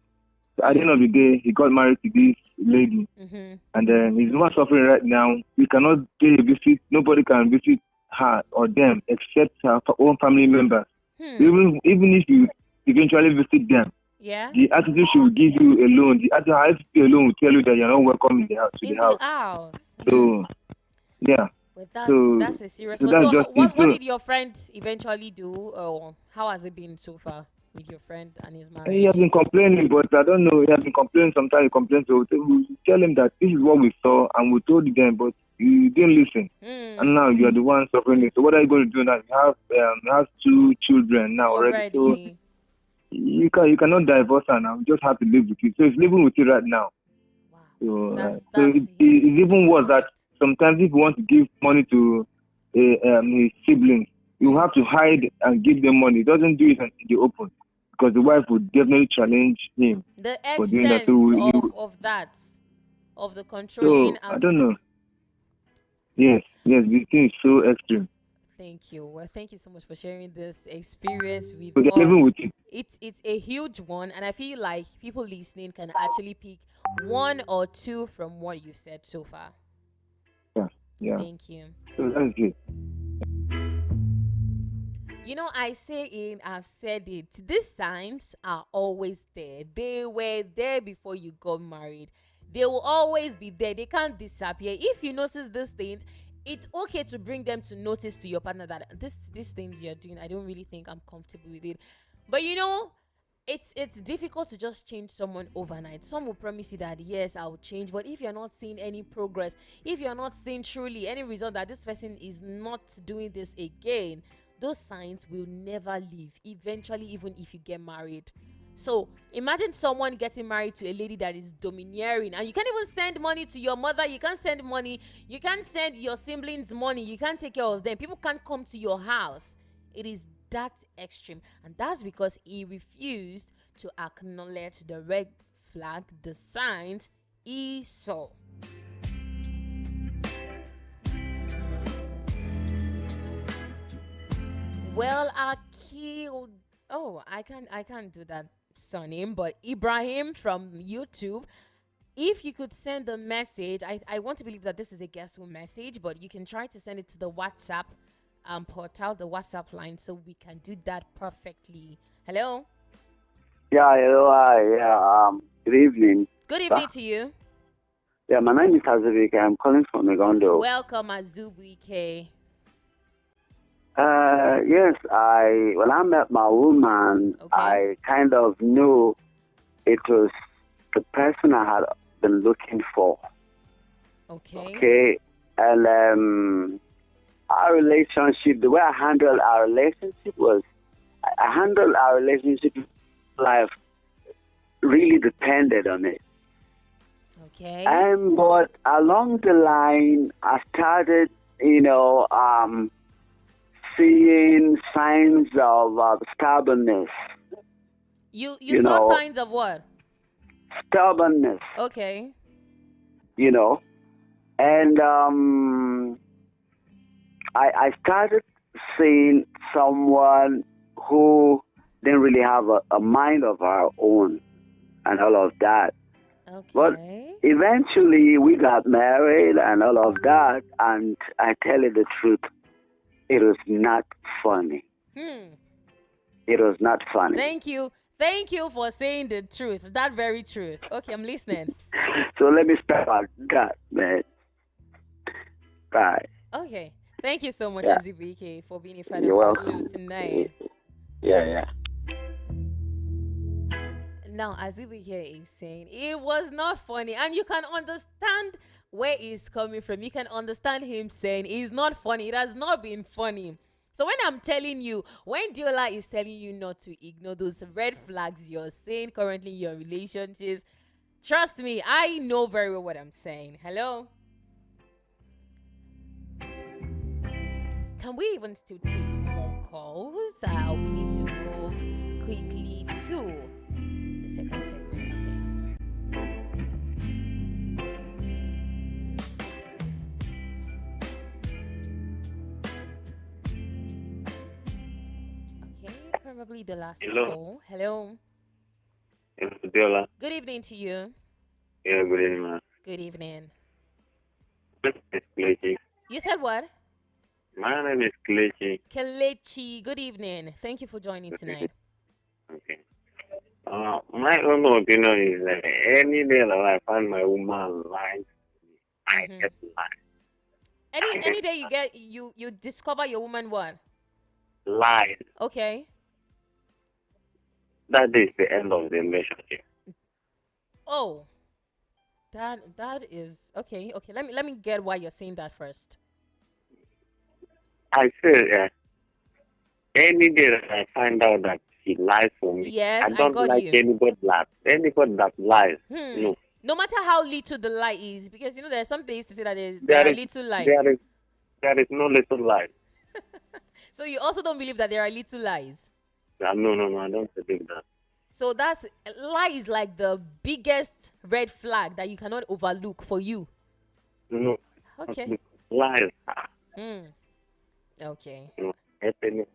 So at the end of the day, he got married to this lady, Mm-hmm. and then he's not suffering right now. We cannot pay a visit. Nobody can visit her or them except her own family members. Even if you eventually visit them, Yeah. the attitude she will give you alone, the attitude alone will tell you that you're not welcome in the house. In the house. So yeah. Well, So that's a serious so one. that's So just it. what So did your friend eventually do, or how has it been so far with your friend and his he marriage? has been complaining, but I don't know. He has been complaining. Sometimes he complains. So we tell him that this is what we saw, and we told them, but you didn't listen. And now you are the one suffering it. So what are you going to do now? You have 2 children now already. So you cannot divorce her now. You just have to live with it. So he's living with it right now. Wow. So That's it's even worse that sometimes if you want to give money to his siblings, you have to hide and give them money. He doesn't do it in the open because the wife would definitely challenge him the for doing that. extent of that, of the controlling so I don't know. aspect. Yes. Yes, this thing is so extreme. Thank you. Well, thank you so much for sharing this experience with So they're us. living with it. It's a huge one, and I feel like people listening can actually pick one or two from what you've said so far. Yeah, yeah. Thank you. So that's it. You know, I've said it. These signs are always there. They were there before you got married. They will always be there. They can't disappear. If you notice these things, it's okay to bring them to notice to your partner that these things you're doing, I don't really think I'm comfortable with it. But you know, it's difficult to just change someone overnight. Some will promise you that yes, I'll change, but if you're not seeing any progress, if you're not seeing truly any result that this person is not doing this again, those signs will never leave eventually, even if you get married. So imagine someone getting married to a lady that is domineering, and you can't even send money to your mother, you can't send money, you can't send your siblings money, you can't take care of them, people can't come to your house. It is that extreme, and that's because he refused to acknowledge the red flag, the signs he saw. Well, Akil, oh, I can't do that surname, but Ibrahim from YouTube. If you could send a message, I want to believe that this is a guestful message, but you can try to send it to the WhatsApp portal, the WhatsApp line, so we can do that perfectly. Hello. Yeah, hello, good evening. Good evening to you. Yeah, my name is Azubike. I'm calling from Negondo. Welcome, Azubike. Yes, when I met my woman, Okay. I kind of knew it was the person I had been looking for. Okay. Okay, and our relationship, the way I handled our relationship was, I handled our relationship life really depended on it. Okay. But along the line, I started, seeing signs of stubbornness. You saw know. signs of what? Stubbornness, Okay. and I started seeing someone who didn't really have a mind of our own and all of that. But Okay. eventually we got married and all of that, and I tell you the truth, it was not funny. It was not funny. Thank you. Thank you for saying the truth. That very truth. Okay, I'm listening. So let me start out that, man. Right. Okay. Thank you so much, Yeah. Azubike, for being a part You're of the show welcome. tonight. Yeah. Now, Azubike is saying it was not funny, and you can understand where he's coming from. You can understand him saying it's not funny. It has not been funny. So when I'm telling you, when Diola is telling you not to ignore those red flags you're seeing currently in your relationships, trust me, I know very well what I'm saying. Hello? Can we even still take more calls? We need to move quickly to the second segment. Okay. Okay, probably the last Hello. call. Hello. It's Biola. Good evening to you. Yeah, good evening, man. Good evening. It's Kelechi. You said what? My name is Kelechi. Kelechi. Good evening. Thank you for joining tonight. Okay. My own opinion is that any day that I find my woman lying, I Mhm. get lied. Any day you get you discover your woman what? Lies. Okay. That is the end of the relationship. Oh. That is okay. Okay. Let me get why you're saying that first. I say, any day that I find out that she lies for me, Yes, I don't got like you. anybody that lies. No. No matter how little the lie is, because there's some things to say that there There are is- little lies. There is no little lie. So you also don't believe that there are little lies. No, I don't believe that. So that's lie is like the biggest red flag that you cannot overlook for you. No. Okay. Lies. Hmm. Okay. Happiness.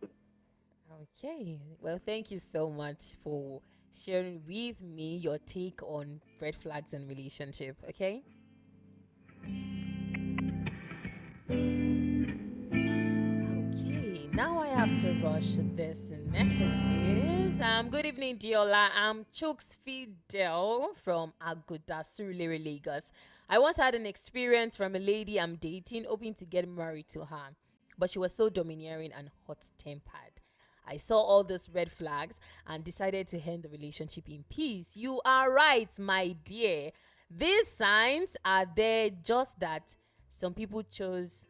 Okay. Well, thank you so much for sharing with me your take on red flags in relationship. Okay. Okay, now I have to rush this messages. Good evening, Diola. I'm Chooks Fidel from Aguda, Surulere, Lagos. I once had an experience from a lady I'm dating, hoping to get married to her, but she was so domineering and hot-tempered. I saw all those red flags and decided to end the relationship in peace. You are right, my dear. These signs are there, just that some people chose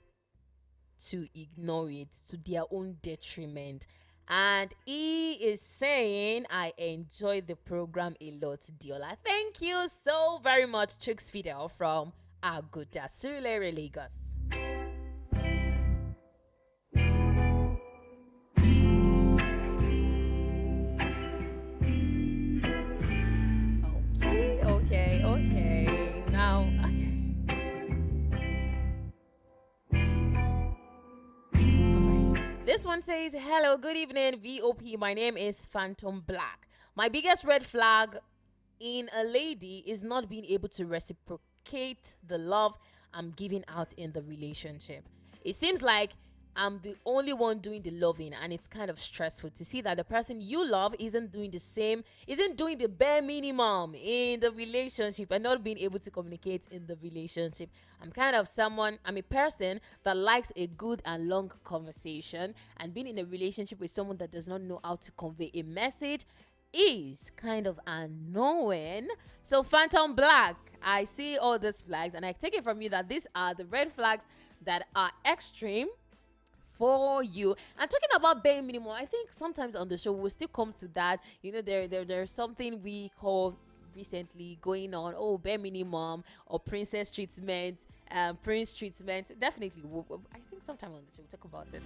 to ignore it to their own detriment. And he is saying, I enjoy the program a lot, Diola. Thank you so very much, Chooks Fidel from Aguda, Surulere, Lagos. Okay. Now, this one says, hello, good evening, VOP. My name is Phantom Black. My biggest red flag in a lady is not being able to reciprocate the love I'm giving out in the relationship. It seems like I'm the only one doing the loving, and it's kind of stressful to see that the person you love isn't doing the same, isn't doing the bare minimum in the relationship, and not being able to communicate in the relationship. I'm a person that likes a good and long conversation, and being in a relationship with someone that does not know how to convey a message is kind of annoying. So, Phantom Black, I see all these flags, and I take it from you that these are the red flags that are extreme for you. And talking about bare minimum, I think sometimes on the show we'll still come to that. You know, there's something we call recently going on, oh, bare minimum or princess treatment, prince treatment. Definitely, I think sometime on the show we'll talk about it.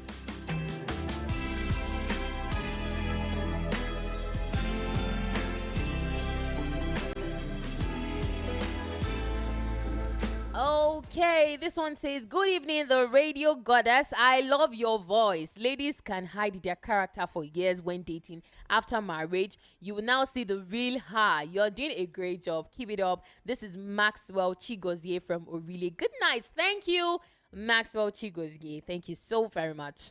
Okay, this one says, good evening, the radio goddess. I love your voice. Ladies can hide their character for years when dating. After marriage, you will now see the real her. You're doing a great job. Keep it up. This is Maxwell Chigozie from Orile. Good night. Thank you, Maxwell Chigozie. Thank you so very much.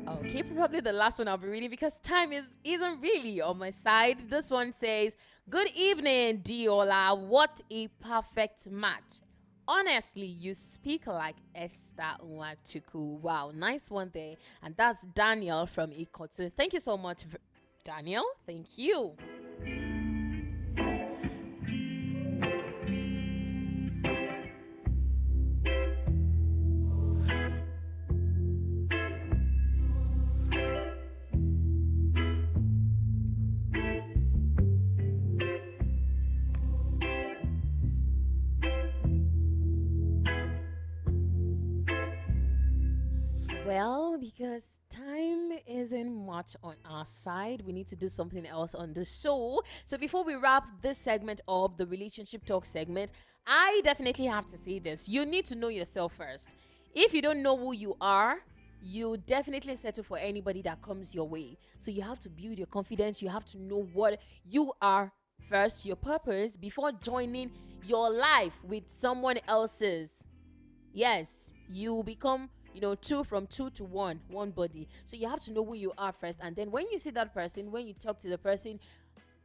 Okay, probably the last one I'll be reading because time isn't really on my side. This one says, good evening, Diola. What a perfect match. Honestly, you speak like Esther Nwachukwu. Wow, nice one there. And that's Daniel from Ikotu. Thank you so much, Daniel. Thank you. Well, because time isn't much on our side, we need to do something else on the show. So before we wrap this segment up, the relationship talk segment, I definitely have to say this. You need to know yourself first. If you don't know who you are, you definitely settle for anybody that comes your way. So you have to build your confidence. You have to know what you are first, your purpose, before joining your life with someone else's. Yes, you become two from two to one body. So you have to know who you are first, and then when you see that person, when you talk to the person,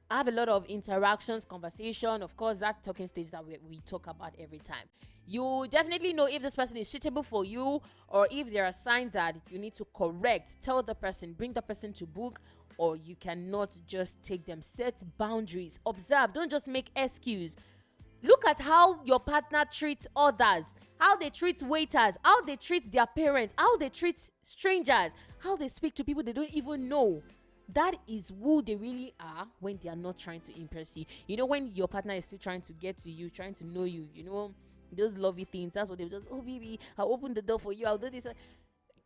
have a lot of interactions, conversation, of course, that talking stage that we talk about every time. You definitely know if this person is suitable for you, or if there are signs that you need to correct. Tell the person, bring the person to book, or you cannot just take them. Set boundaries, observe, don't just make excuse. Look at how your partner treats others, how they treat waiters, how they treat their parents, how they treat strangers, how they speak to people they don't even know. That is who they really are when they are not trying to impress you. You know, when your partner is still trying to get to you, trying to know you, those lovey things. That's what they just, oh, baby, I'll open the door for you, I'll do this.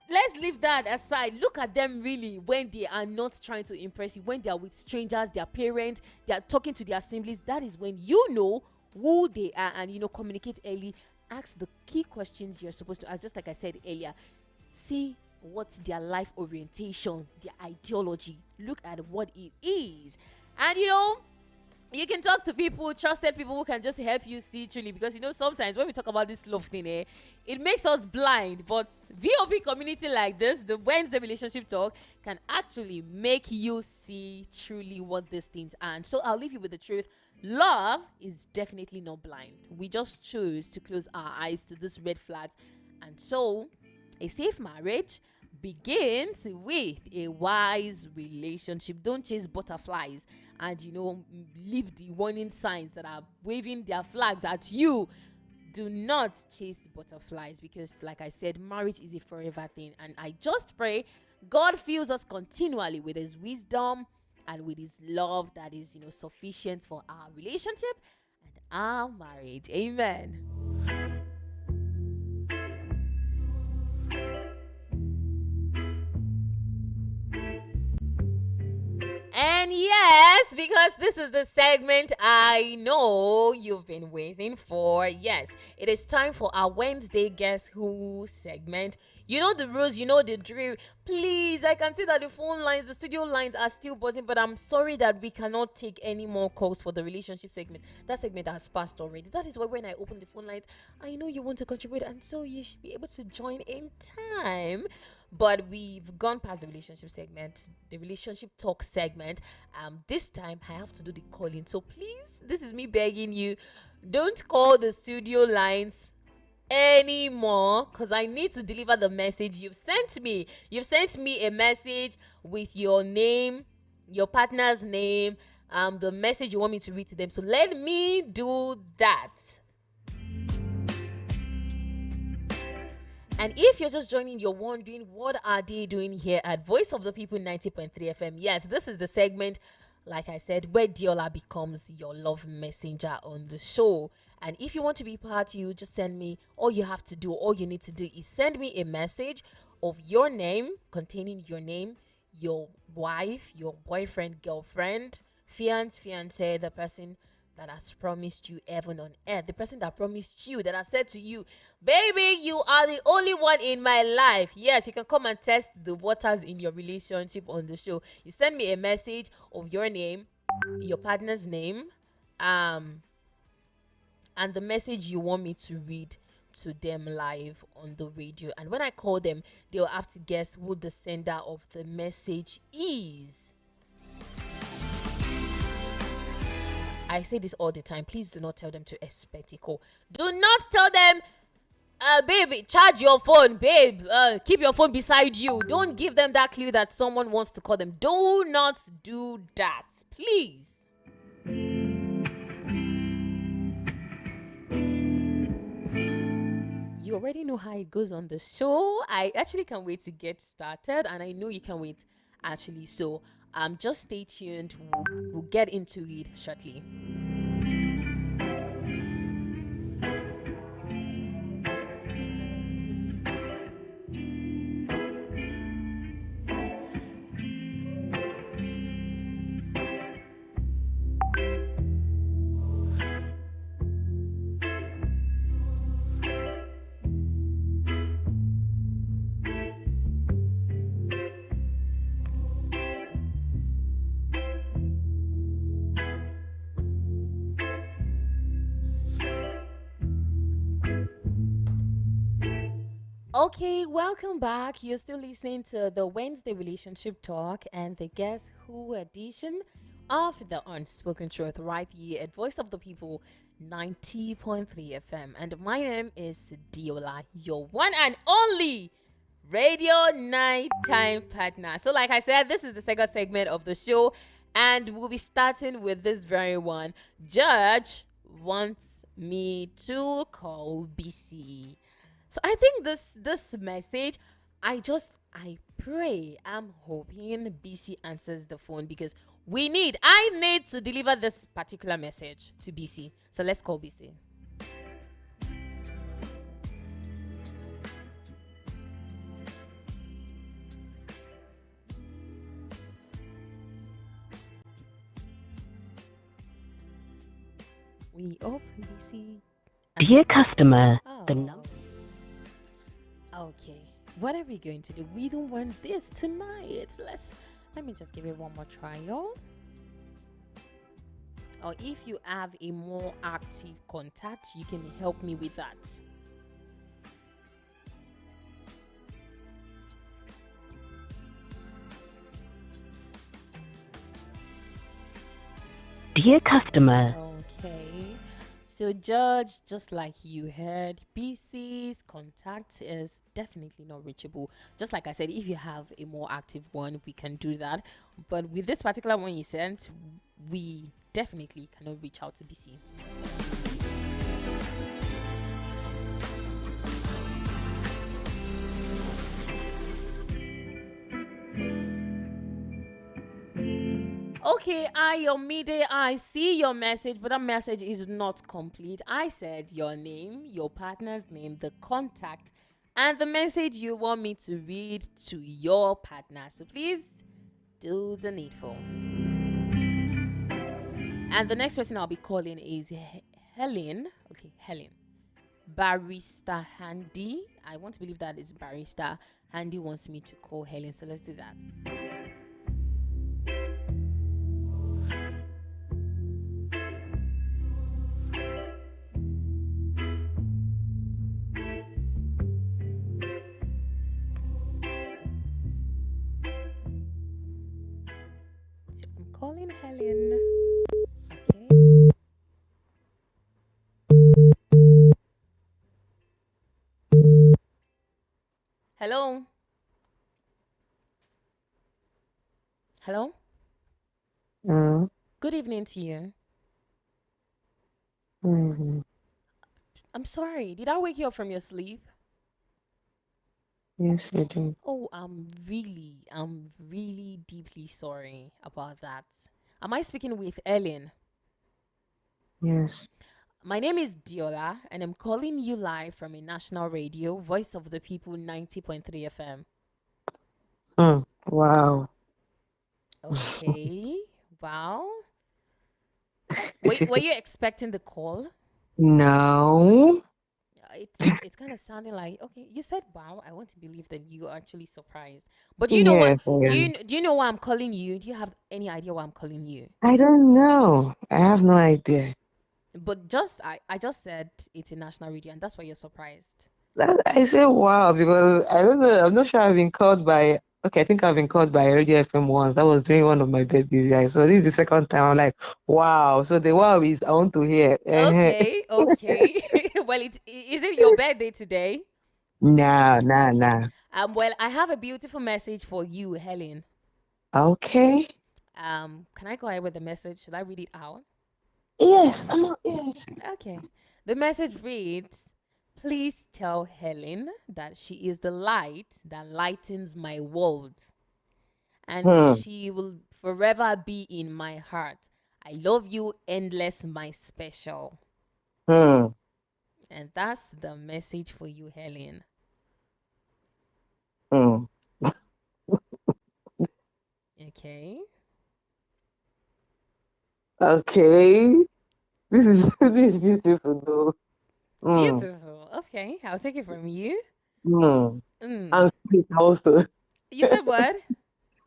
Let's leave that aside. Look at them really when they are not trying to impress you, when they are with strangers, their parents, they are talking to their assemblies. That is when you know who they are and communicate early. Ask the key questions you're supposed to ask, just like I said earlier. See what's their life orientation, their ideology. Look at what it is. And you can talk to people, trusted people who can just help you see truly, because sometimes when we talk about this love thing, it makes us blind. But VOP community like this, the Wednesday relationship talk, can actually make you see truly what these things are. And so I'll leave you with the truth. Love is definitely not blind. We just choose to close our eyes to these red flags. And so a safe marriage begins with a wise relationship. Don't chase butterflies and leave the warning signs that are waving their flags at you. Do not chase the butterflies, because like I said, marriage is a forever thing. And I just pray God fills us continually with his wisdom and with his love that is sufficient for our relationship and our marriage. Amen. And yes, because this is the segment I know you've been waiting for. Yes, it is time for our Wednesday Guess Who segment. You know the rules, you know the drill. Please, I can see that the phone lines, the studio lines are still buzzing, but I'm sorry that we cannot take any more calls for the relationship segment. That segment has passed already. That is why when I open the phone lines, I know you want to contribute, and so you should be able to join in time. But we've gone past the relationship segment, the relationship talk segment. This time I have to do the calling. So please, this is me begging you, don't call the studio lines anymore, because I need to deliver the message you've sent me. You've sent me a message with your name, your partner's name, the message you want me to read to them. So let me do that. And if you're just joining, you're wondering, what are they doing here at Voice of the People 90.3 FM? Yes, this is the segment, like I said, where Diola becomes your love messenger on the show. And if you want to be part, you just send me, all you need to do is send me a message of your name, containing your name, your wife, your boyfriend, girlfriend, fiance, the person that has promised you heaven on earth, the person that promised you, that has said to you, baby, you are the only one in my life. Yes, you can come and test the waters in your relationship on the show. You send me a message of your name, your partner's name, and the message you want me to read to them live on the radio. And when I call them, they'll have to guess who the sender of the message is. I say this all the time. Please do not tell them to expect a call. Do not tell them, baby, charge your phone, babe. Keep your phone beside you. Don't give them that clue that someone wants to call them. Do not do that, please. You already know how it goes on the show. I actually can't wait to get started, and I know you can wait actually. So just stay tuned. We'll get into it shortly. Okay, welcome back. You're still listening to the Wednesday Relationship Talk and the Guess Who edition of the Unspoken Truth right here at Voice of the People 90.3 FM. And my name is Diola, your one and only radio nighttime partner. So like I said, this is the second segment of the show, and we'll be starting with this very one. Judge wants me to call BC. So I think this message, I pray, I'm hoping BC answers the phone, because I need to deliver this particular message to BC. So let's call BC. We hope we see. Dear customer, Oh. the number. Okay. What are we going to do? We don't want this tonight. Let me just give it one more try, y'all. Or if you have a more active contact, you can help me with that. Dear customer, Okay. So, Judge, just like you heard, PC's contact is definitely not reachable. Just like I said, if you have a more active one, we can do that. But with this particular one you sent, we definitely cannot reach out to BC. Okay, Ayomide, I see your message, but that message is not complete. I said your name, your partner's name, the contact, and the message you want me to read to your partner. So please do the needful. And the next person I'll be calling is Helen. Okay, Helen. Barista Handy. I want to believe that is Barista Handy wants me to call Helen, so let's do that. I'm calling Helen. Okay. Hello. Hello. Mm, Good evening to you. mhm. I'm sorry. Did I wake you up from your sleep? Yes, you did. Oh, I'm really deeply sorry about that. Am I speaking with Ellen? Yes. My name is Diola, and I'm calling you live from a national radio, Voice of the People 90.3 FM. Wow. Okay. Wow. Were you expecting the call? No. It's kind of sounding like, okay, you said wow. I want to believe that you are actually surprised. But do you know what? Yes, I am. Do you know why I'm calling you? Do you have any idea why I'm calling you? I don't know. I have no idea. But I just said it's a national radio, and that's why you're surprised. I say wow because I don't know. I'm not sure I've been called by. Okay, I think I've been called by Radio FM once. That was during one of my birthdays. Yeah. So this is the second time. I'm like, wow. So the wow is I want to hear. Okay, okay. Well, is it your birthday today? Nah, nah, Okay. nah. Well, I have a beautiful message for you, Helen. Okay. Can I go ahead with the message? Should I read it out? Yes. Yes. Okay. The message reads, please tell Helen that she is the light that lightens my world, and Hmm. she will forever be in my heart. I love you endless, my special. Hmm. And that's the message for you, Helen. Hmm. Okay. Okay. This is beautiful though. Hmm. Beautiful. Okay. I'll take it from you. Hmm. Mm. And sweet also. You said what?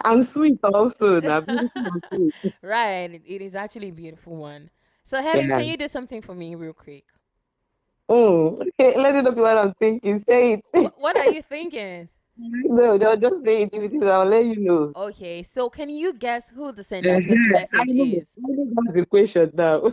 And sweet also. Now, beautiful and sweet. Right. It is actually a beautiful one. So, Helen, Yeah. can you do something for me real quick? Okay, let it not be what I'm thinking. Say it. What are you thinking? No, just say it. If it is, I'll let you know. Okay, so can you guess who the sender of this I message know. is? I know that's the question now.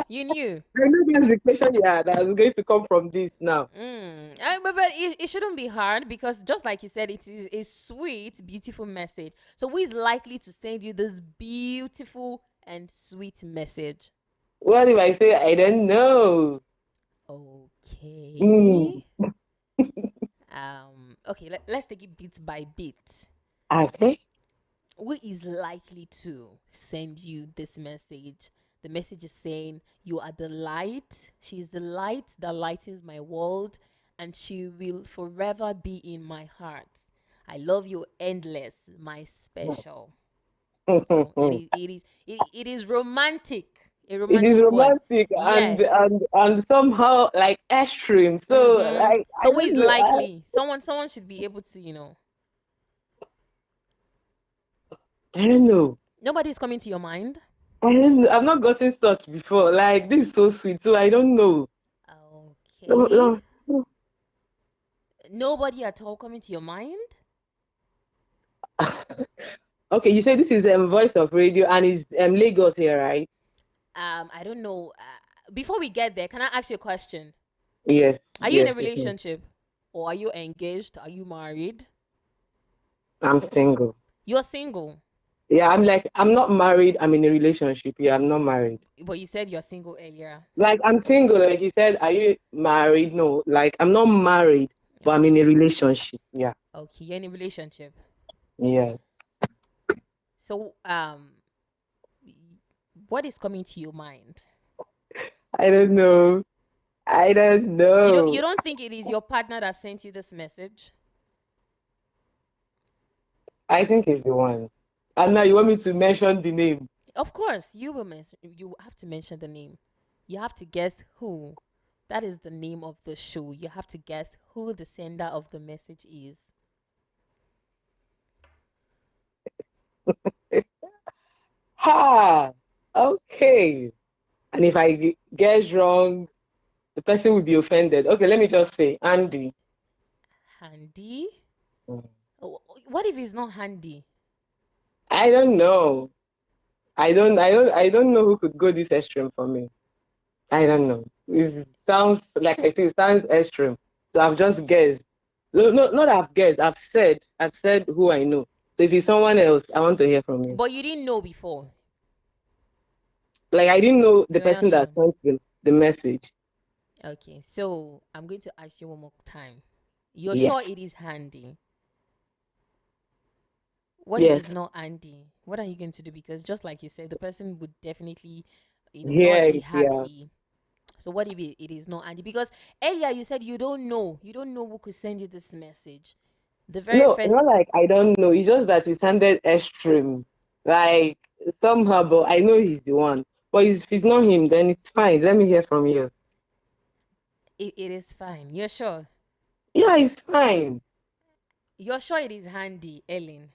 You knew. I know that's the question, yeah, that is going to come from this now. But it shouldn't be hard because just like you said, it is a sweet, beautiful message. So who is likely to send you this beautiful and sweet message? What if I say I don't know? Okay. Mm. Okay, let's take it bit by bit. Okay. Who is likely to send you this message? The message is saying, you are the light. She is the light that lightens my world, and she will forever be in my heart. I love you endless, my special. So it is romantic. A It is romantic boy. romantic and Yes. somehow like extreme. So Mm-hmm. like I So who don't is know. likely? Someone should be able to, I don't know. nobody's coming to your mind. I don't know. I've not gotten such before. Like this is so sweet. So I don't know. No, Okay. no. Nobody at all coming to your mind? Okay, you say this is Voice of Radio and it's Lagos here, right? I don't know. Before we get there, can I ask you a question? Yes, Are you in a yes, you can. relationship? Or are you engaged? Are you married? I'm single. You're single. Yeah, I'm not married. I'm in a relationship. Yeah, I'm not married. But you said you're single earlier. Like I'm single. Like you said, are you married? No, like I'm not married, but I'm in a Okay. relationship. Yeah, Okay, you're in a relationship. yeah. So, what is coming to your mind? I don't know. I don't You know. don't think it is your partner that sent you this message? I think it's the one. And now you want me to mention the name? Of course, you have to mention the name. You have to guess who. That is the name of the show. You have to guess who the sender of the message is. Ha! Okay. And if I guess wrong, the person will be offended. Okay, let me just say Andy. Handy? Mm. What if it's not handy? I don't know. I don't know who could go this extreme for me. I don't know. It sounds like I say it sounds extreme. So I've just guessed. No, no, not I've guessed. I've said who I know. So if it's someone else, I want to hear from you. But you didn't know before. Like I didn't know the You're not person that sure. sent the message. Okay, so I'm going to ask you one more time. You're sure Yes. it is handy? What if it's Yes. not handy? What are you going to do? Because just like you said, the person would definitely, not be Yes, yeah. happy. So what if it is not handy? Because earlier you said you don't know. You don't know who could send you this message. The very No, it's first. not like I don't know. It's just that it sounded extreme. Like somehow, but I know he's the one. But if it's not him, then it's fine. Let me hear from you. It is fine. You're sure? Yeah, it's fine. You're sure it is handy, Ellen?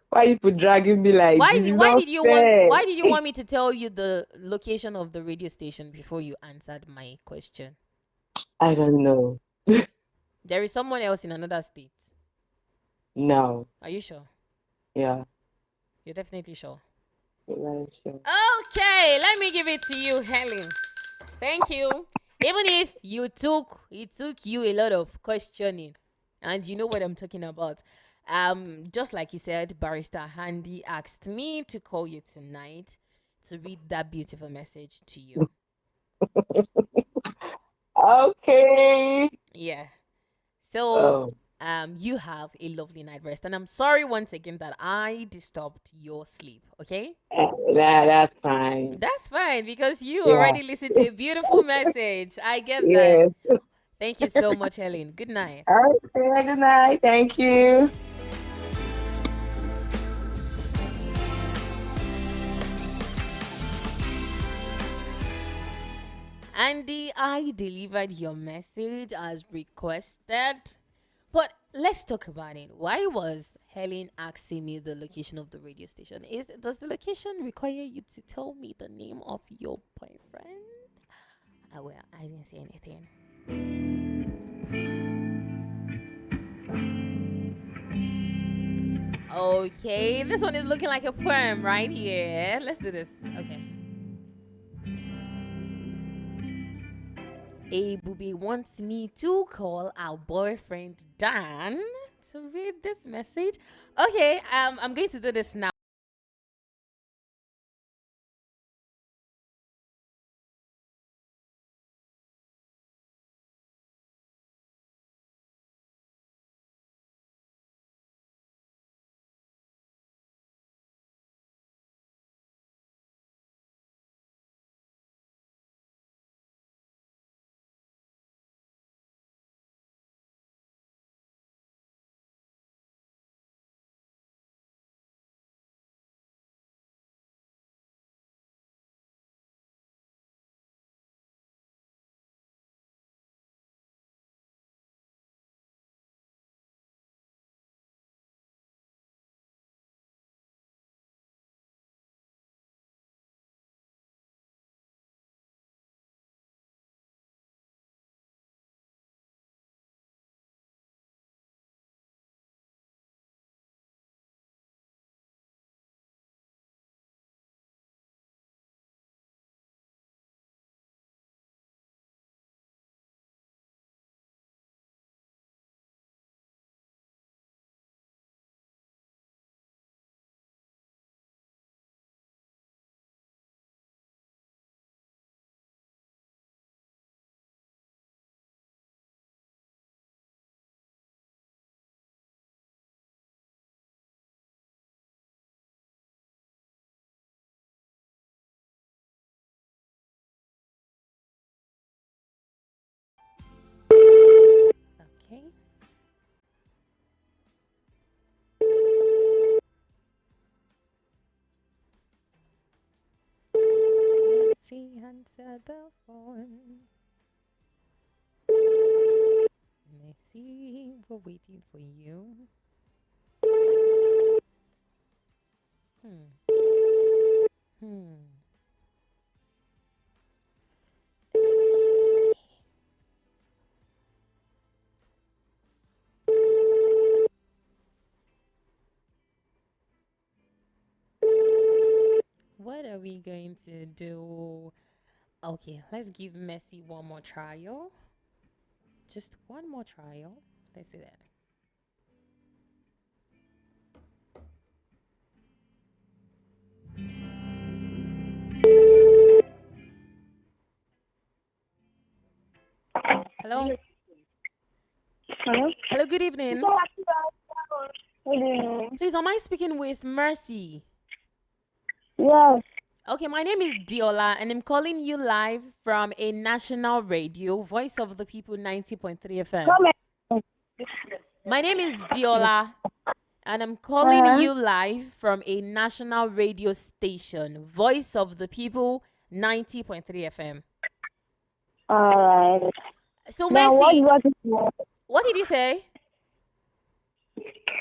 Why you put dragging me like this? It's Why not did you want fair. why did you want me to tell you the location of the radio station before you answered my question? I don't know. There is someone else in another state. No. Are you sure? Yeah. You're definitely sure. Yeah, sure. Okay, let me give it to you, Helen. Thank you. Even if it took you a lot of questioning, and you know what I'm talking about. Just like you said, Barrister Handy asked me to call you tonight to read that beautiful message to you. Okay. Yeah. So, Oh. you have a lovely night rest, and I'm sorry once again that I disturbed your sleep. Okay, That's fine. that's fine because you Yeah. already listened to a beautiful message. I get that. Yes. Thank you so much, Helen. Good night. Okay, good night. Thank you. Andy, I delivered your message as requested. But let's talk about it. Why was Helen asking me the location of the radio station? Does the location require you to tell me the name of your boyfriend? Well, I didn't say anything. Okay, this one is looking like a poem right here. Let's do this. Okay. A booby wants me to call our boyfriend Dan to read this message. Okay, I'm going to do this now. Mercy, answer the phone. Mercy, we're waiting for you. Hmm. Mercy. What are we going to do? Okay, let's give Messi one more trial. Just one more trial. Let's do that. Hello. Hello? Hello, good evening. Good evening. Please, am I speaking with Mercy? Yes. Okay, my name is Diola, and I'm calling you live from a national radio, Voice of the People 90.3 FM. Come here. My name is Diola, and I'm calling you live from a national radio station, Voice of the People 90.3 FM. All right. So, Now, Mercy, what what did you say?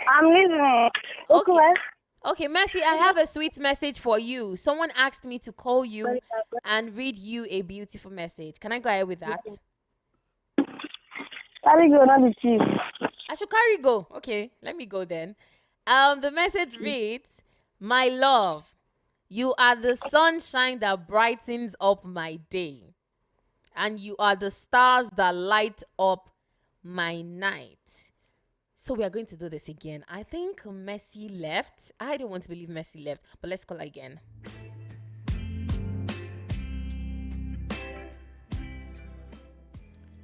I'm listening. Okay. Okay, Mercy, I have a sweet message for you. Someone asked me to call you and read you a beautiful message. Can I go ahead with that? Carry go, not the chief. I should carry go. Okay, let me go then. The message reads, "My love, you are the sunshine that brightens up my day, and you are the stars that light up my night." So we are going to do this again. I think Messi left. I don't want to believe Messi left, but let's call her again.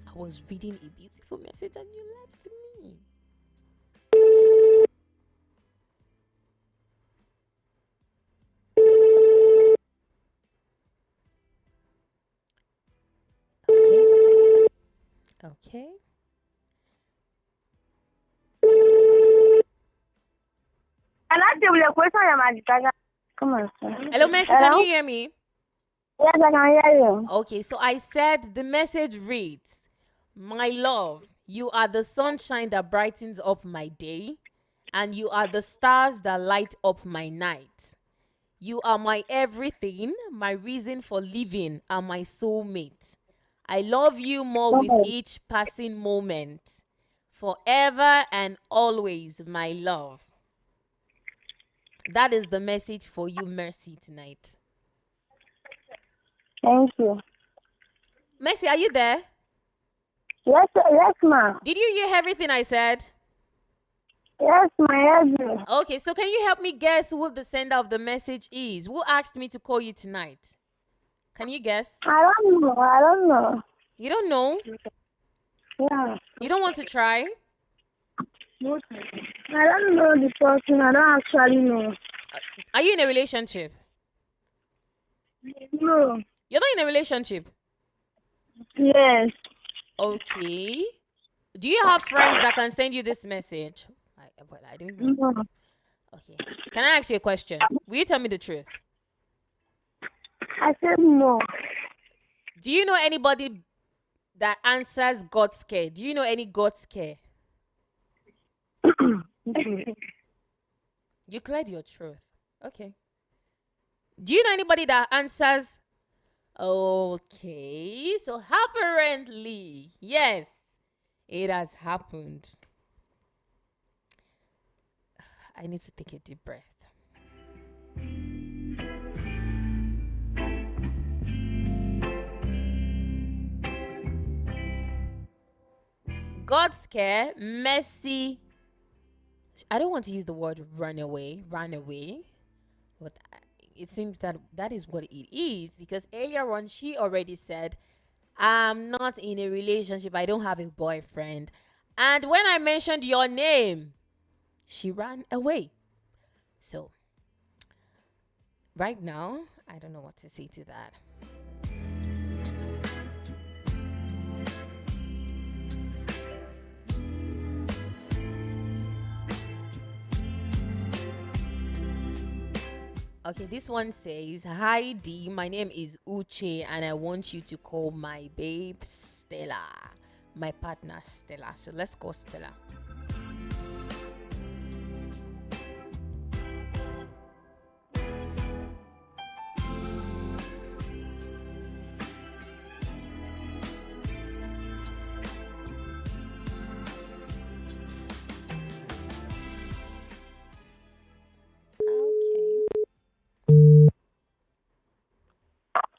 I was reading a beautiful message and you left me. Okay. And I tell you a question, come on, sir. Hello, Messi, can you hear me? Yes, I can hear you. Okay, so I said the message reads, "My love, you are the sunshine that brightens up my day, and you are the stars that light up my night. You are my everything, my reason for living, and my soulmate. I love you more with each passing moment. Forever and always, my love." That is the message for you, Mercy, tonight. Thank you. Mercy, are you there? Yes, sir. Yes, ma'am. Did you hear everything I said? Yes, ma'am. Okay, so can you help me guess who the sender of the message is? Who asked me to call you tonight? Can you guess? I don't know. You don't know? Yeah. You don't want to try? I don't know the person. I don't actually know. Are you in a relationship? No. You're not in a relationship? Yes. Okay. Do you have friends that can send you this message? I don't know. No. Okay. Can I ask you a question? Will you tell me the truth? I said no. Do you know anybody that answers God scare? Do you know any God scare? You cleared your truth. Okay. Do you know anybody that answers? Okay. So apparently, yes, it has happened. I need to take a deep breath. God scare, Messi. I don't want to use the word run away, but it seems that that is what it is, because earlier on she already said, "I'm not in a relationship, I don't have a boyfriend." And when I mentioned your name, she ran away. So right now, I don't know what to say to that. Okay, this one says, "Hi D, my name is Uche and I want you to call my babe Stella, my partner Stella." So let's call Stella.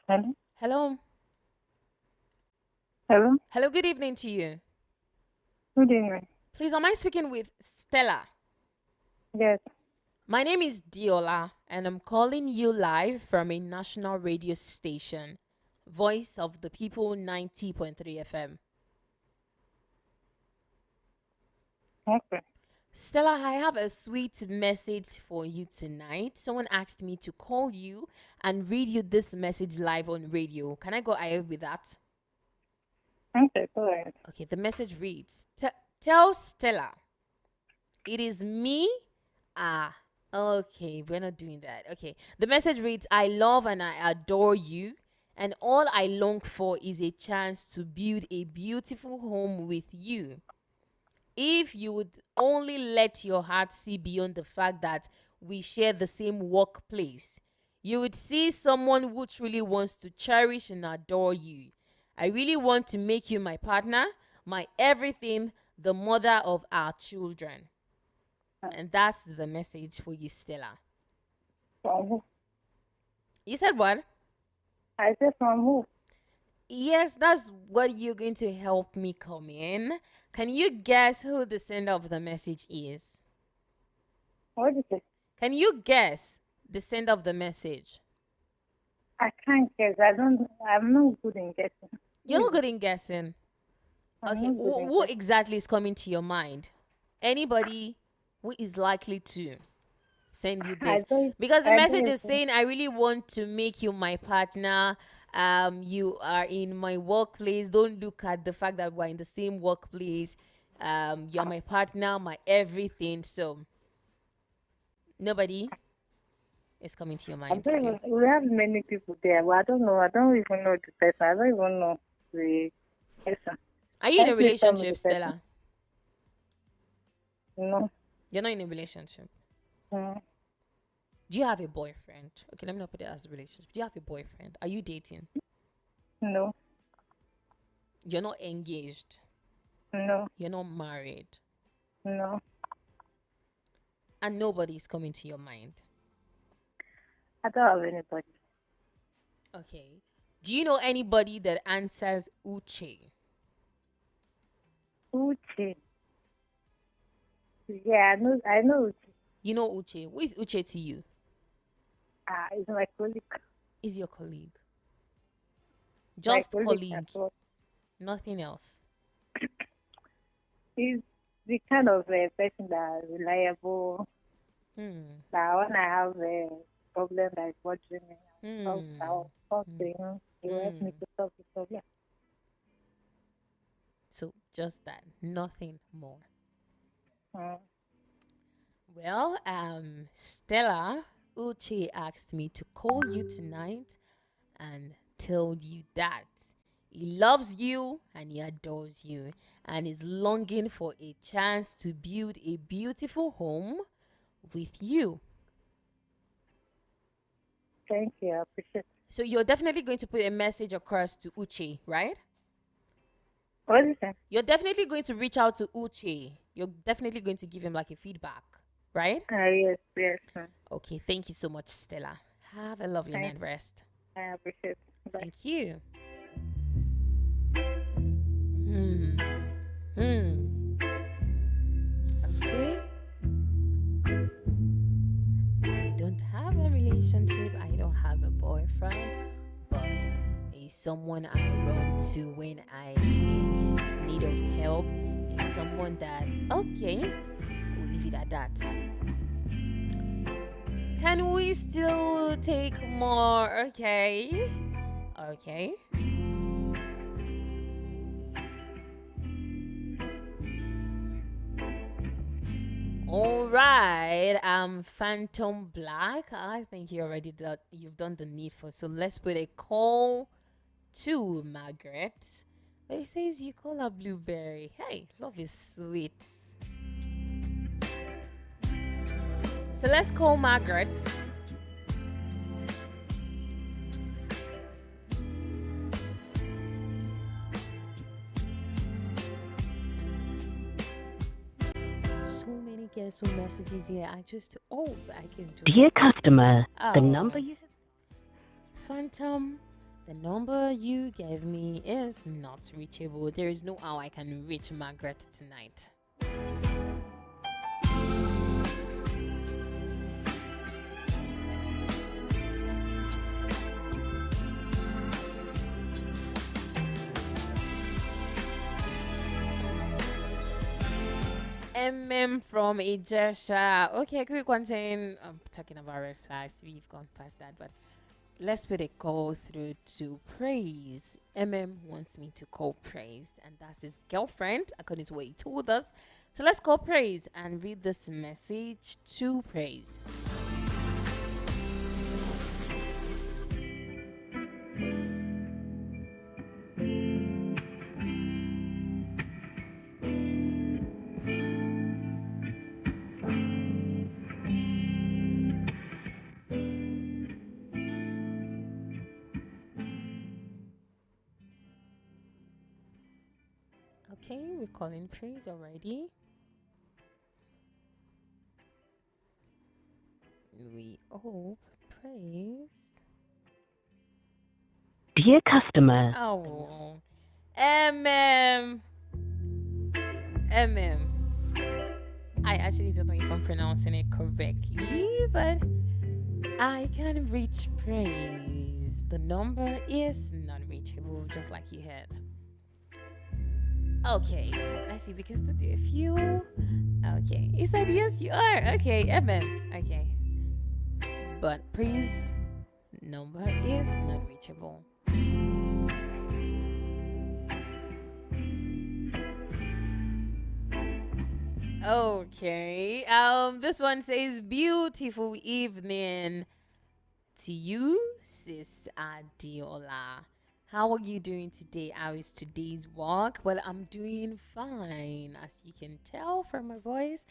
Hello? Hello. Hello? Hello, good evening to you. Good evening. Please, am I speaking with Stella? Yes. My name is Diola, and I'm calling you live from a national radio station, Voice of the People 90.3 FM. Okay. Stella, I have a sweet message for you tonight. Someone asked me to call you and read you this message live on radio. Can I go ahead with that? Okay, go ahead. Okay, the message reads, "Tell Stella, it is me." Okay, we're not doing that. Okay, the message reads, "I love and I adore you, and all I long for is a chance to build a beautiful home with you. If you would only let your heart see beyond the fact that we share the same workplace, you would see someone who truly wants to cherish and adore you. I really want to make you my partner, my everything, the mother of our children." And that's the message for you, Stella. From who? You said what? I said from who? Yes, that's what you're going to help me come in. Can you guess who the sender of the message is? What did you say? Can you guess the sender of the message? I can't guess. I'm not good in guessing. You're not good in guessing. I'm Okay, not good in who guessing. exactly is coming to your mind? Anybody who is likely to send you this? Because the message is saying, "I really want to make you my partner. You are in my workplace. Don't look at the fact that we're in the same workplace. You're my partner, my everything." So nobody is coming to your mind still. We have many people there, but I don't know. I don't even know the person. I don't even know the person. Are you in a Can you tell me relationship, the person? Stella? No. You're not in a relationship. No. Do you have a boyfriend? Okay, let me not put it as a relationship. Do you have a boyfriend? Are you dating? No. You're not engaged. No. You're not married. No. And nobody is coming to your mind. I don't have anybody. Okay. Do you know anybody that answers Uche? Uche. Yeah, I know Uche. You know Uche. Who is Uche to you? It's my colleague. Is your colleague? My Just colleague colleague. at work. Nothing else. He's the kind of person that is reliable. That when I have a problem that is bothering me, I'll talk to him. He will help me to solve the problem. So just that. Nothing more. Mm. Well, Stella, Uche asked me to call you tonight and tell you that he loves you and he adores you and is longing for a chance to build a beautiful home with you. Thank you. I appreciate it. So you're definitely going to put a message across to Uche, right? What is that? You're definitely going to reach out to Uche. You're definitely going to give him like a feedback, right? Yes. Okay, thank you so much, Stella. Have a lovely night rest. I appreciate it. Bye. Thank you. Okay. I don't have a relationship. I don't have a boyfriend, but is someone I run to when I need of help. Is someone that, okay, we'll leave it at that. Can we still take more? Okay. All right, Phantom Black. I think you've done the needful. So let's put a call to Margaret. But it says you call her Blueberry. Hey, love is sweet. So let's call Margaret. Get some messages here. I can do. Dear customer, the Oh. number you Phantom, the number you gave me is not reachable. There is no how I can reach Margaret tonight. From Ijesha. Okay, quick one saying, I'm talking about red flags. We've gone past that, but let's put a call through to Praise. Wants me to call Praise, and that's his girlfriend, according to what he told us. So let's call Praise and read this message to Praise. Okay, we're calling Praise already. We hope Praise. Dear customer. Oh, I actually don't know if I'm pronouncing it correctly, but I can reach Praise. The number is not reachable, just like you had. Okay, let's see if we can still do a few. Okay, he said yes, you are. Okay, Okay, but Praise number is not reachable. Okay, this one says beautiful evening to you, sis Adiola. How are you doing today? How is today's work? Well, I'm doing fine, as you can tell from my voice.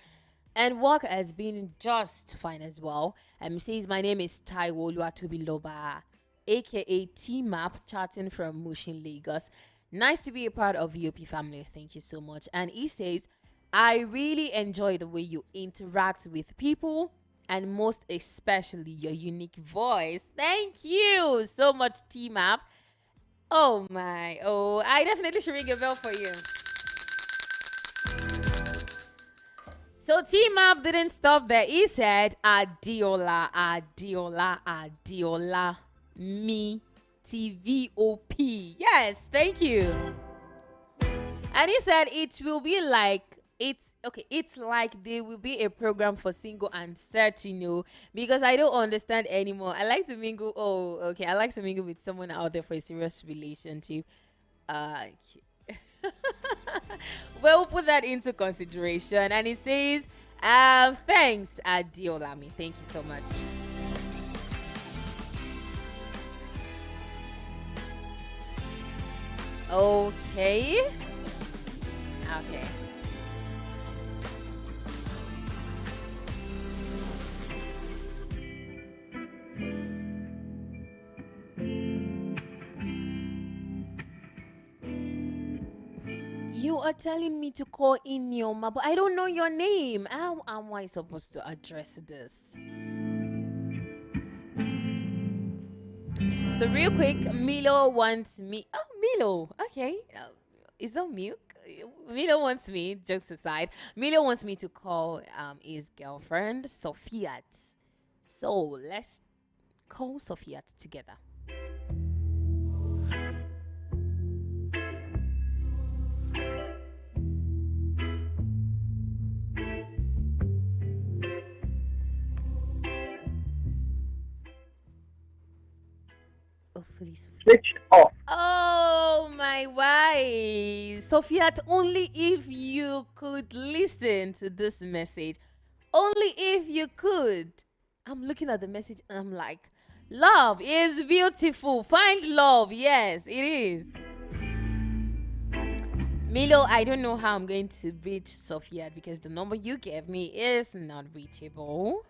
And work has been just fine as well. Says my name is Taiwo Oluwatobiloba, aka T-Map, chatting from Mushin, Lagos. Nice to be a part of VOP family. Thank you so much. And he says, I really enjoy the way you interact with people, and most especially your unique voice. Thank you so much, T-Map. Oh my, I definitely should ring a bell for you. So T-Map didn't stop there. He said, Adiola, me, TVOP. Yes, thank you. And he said it will be like, it's like there will be a program for single and searching, because I don't understand anymore. I like to mingle. I like to mingle with someone out there for a serious relationship. We'll put that into consideration. And it says, thanks, Adiolami. Thank you so much. Okay. You are telling me to call in Nyoma, but I don't know your name. How am I supposed to address this? So real quick, Milo wants me. Oh, Milo. Okay. Is that milk? Milo wants me, jokes aside, Milo wants me to call his girlfriend, Sophiat. So let's call Sophiat together. Switch off. Oh my wife, Sophia, only if you could listen to this message. Only if you could. I'm looking at the message and I'm like, love is beautiful. Find love. Yes, it is. Milo, I don't know how I'm going to reach Sophia because the number you gave me is not reachable.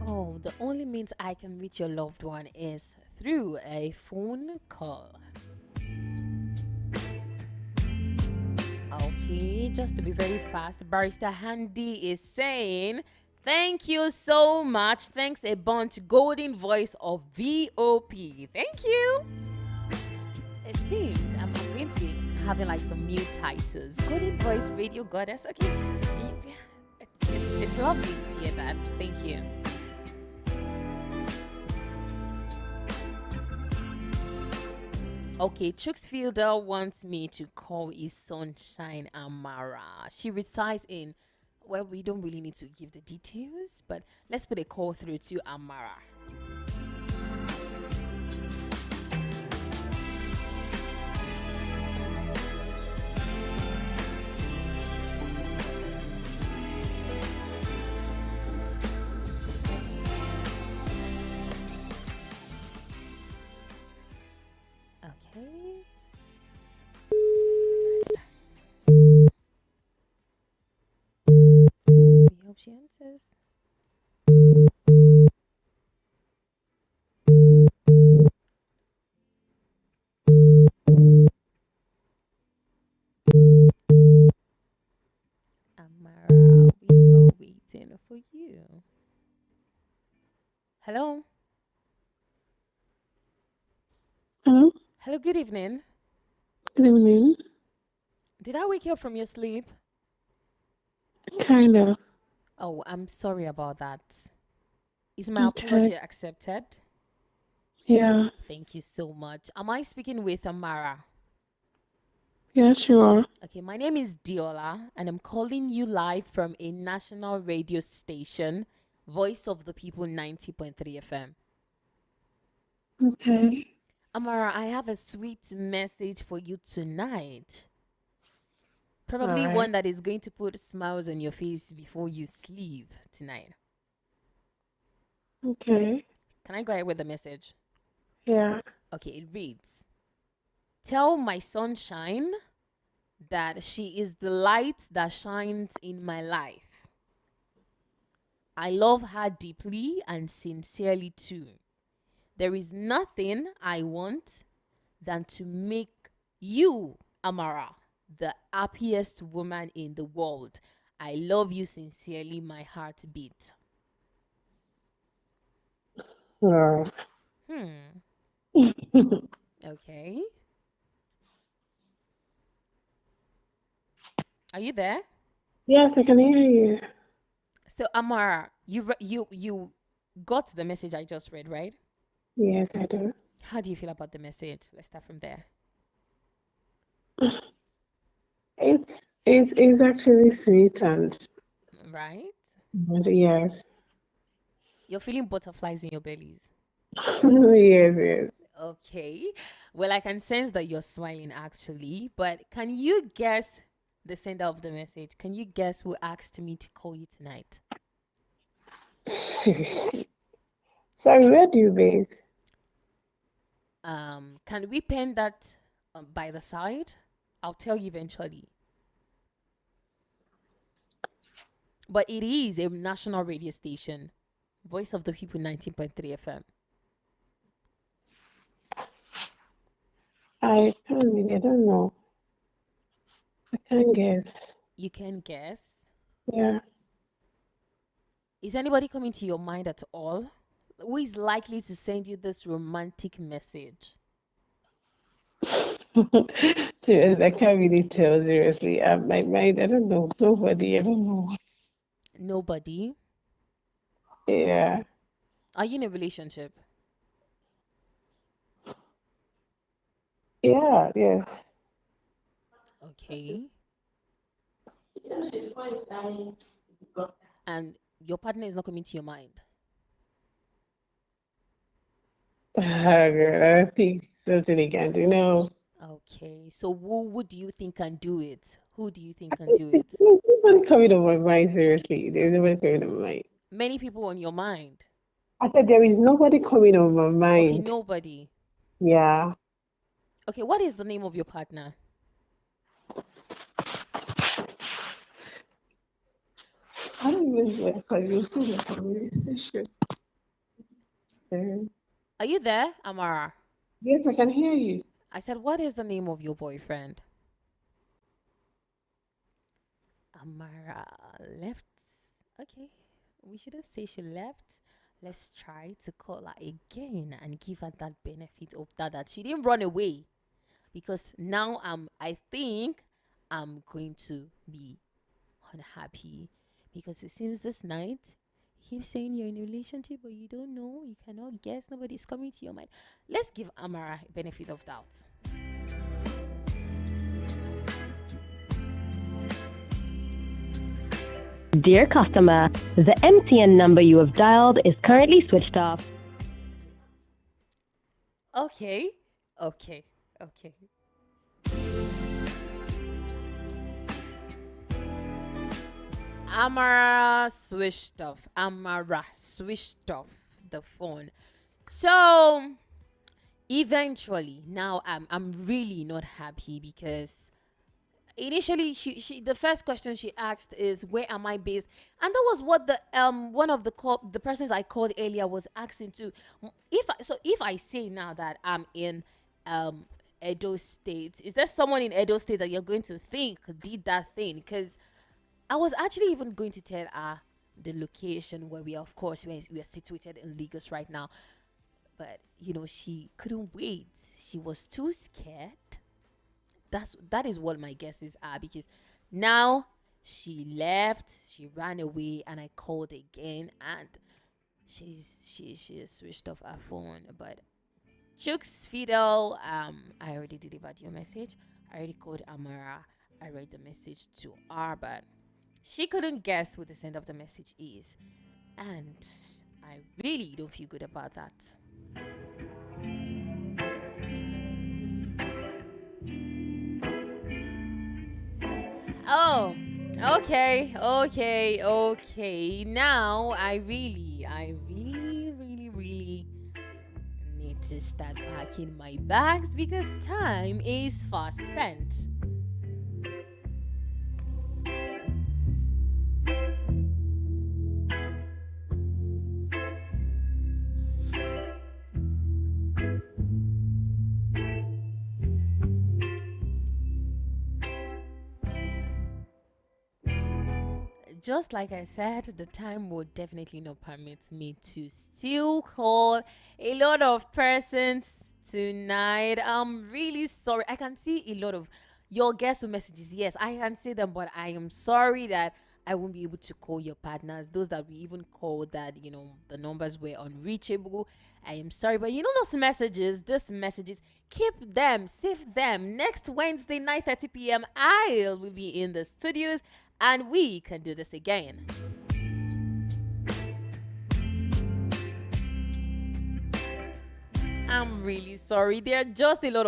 Oh, the only means I can reach your loved one is through a phone call. Okay, just to be very fast, Barrister Handy is saying, thank you so much. Thanks a bunch. Golden voice of VOP. Thank you. It seems I'm going to be having like some new titles. Golden voice radio goddess. Okay. It's lovely to hear that. Thank you. Okay, Chucksfielder wants me to call his sunshine Amara. She resides in, well, we don't really need to give the details, but let's put a call through to Amara. We hope she answers. Amara, we are waiting for you. Hello? Hello? Hello, good evening. Good evening. Did I wake you up from your sleep? Kind of. Oh, I'm sorry about that. Is my apology accepted? Yeah. Thank you so much. Am I speaking with Amara? Yes, you are. Okay, my name is Diola, and I'm calling you live from a national radio station, Voice of the People 90.3 FM. Okay. Amara, I have a sweet message for you tonight. Probably one that is going to put smiles on your face before you sleep tonight. Okay. Can I go ahead with the message? Yeah. Okay, it reads, tell my sunshine that she is the light that shines in my life. I love her deeply and sincerely too. There is nothing I want than to make you, Amara, the happiest woman in the world. I love you sincerely, my heartbeat. Okay. Are you there? Yes, I can hear you. So Amara, you got the message I just read, right? Yes, I do. How do you feel about the message? Let's start from there. It's actually sweet and right. Yes. You're feeling butterflies in your bellies. Yes. Okay. Well, I can sense that you're smiling actually, but can you guess the sender of the message? Can you guess who asked me to call you tonight? Seriously. Sorry, where do you base? Can we pen that by the side? I'll tell you eventually. But it is a national radio station, Voice of the People 19.3 FM. I don't know. I can't guess. You can guess? Yeah. Is anybody coming to your mind at all? Who is likely to send you this romantic message? Seriously, I can't really tell. Seriously, my mind, I don't know. Nobody, I don't know. Nobody? Yeah. Are you in a relationship? Yeah, yes. Okay. And your partner is not coming to your mind? Girl, I think something they can do. No. Okay, so who do you think can do it? Who do you think can do it? There's nobody coming on my mind, seriously. There's nobody coming on my mind. Many people on your mind. I said there is nobody coming on my Okay, mind. nobody. Yeah. Okay, what is the name of your partner? I don't even know if I will put it on the station. Are you there, Amara? Yes, I can hear you. I said, what is the name of your boyfriend? Amara left. Okay, we shouldn't say she left. Let's try to call her again and give her that benefit of that she didn't run away. Because now I think I'm going to be unhappy, because it seems this night you keep saying you're in a relationship but you don't know, you cannot guess, nobody's coming to your mind. Let's give Amara a benefit of doubt. Dear customer, the MTN number you have dialed is currently switched off. Okay. Amara switched off the phone. So eventually, now I'm really not happy, because initially she the first question she asked is, where am I based? And that was what the one of the persons I called earlier was asking too. If I say now that I'm in Edo State, is there someone in Edo State that you're going to think did that thing? Because I was actually even going to tell her the location where we are. Of course, we are situated in Lagos right now, but she couldn't wait. She was too scared. That is what my guesses are, because now she left, she ran away, and I called again, and she switched off her phone. But Chooks Fidel, I already delivered your message. I already called Amara. I read the message to her, but she couldn't guess what the send of the message is, and I really don't feel good about that. Oh, okay. Now I really need to start packing my bags, because time is fast spent. Just like I said, the time would definitely not permit me to still call a lot of persons tonight. I'm really sorry. I can see a lot of your guest messages. Yes, I can see them, but I am sorry that I won't be able to call your partners. Those that we even called that, the numbers were unreachable. I am sorry, but those messages, keep them, save them. Next Wednesday, 9:30 p.m., I will be in the studios, and we can do this again. I'm really sorry. There are just a lot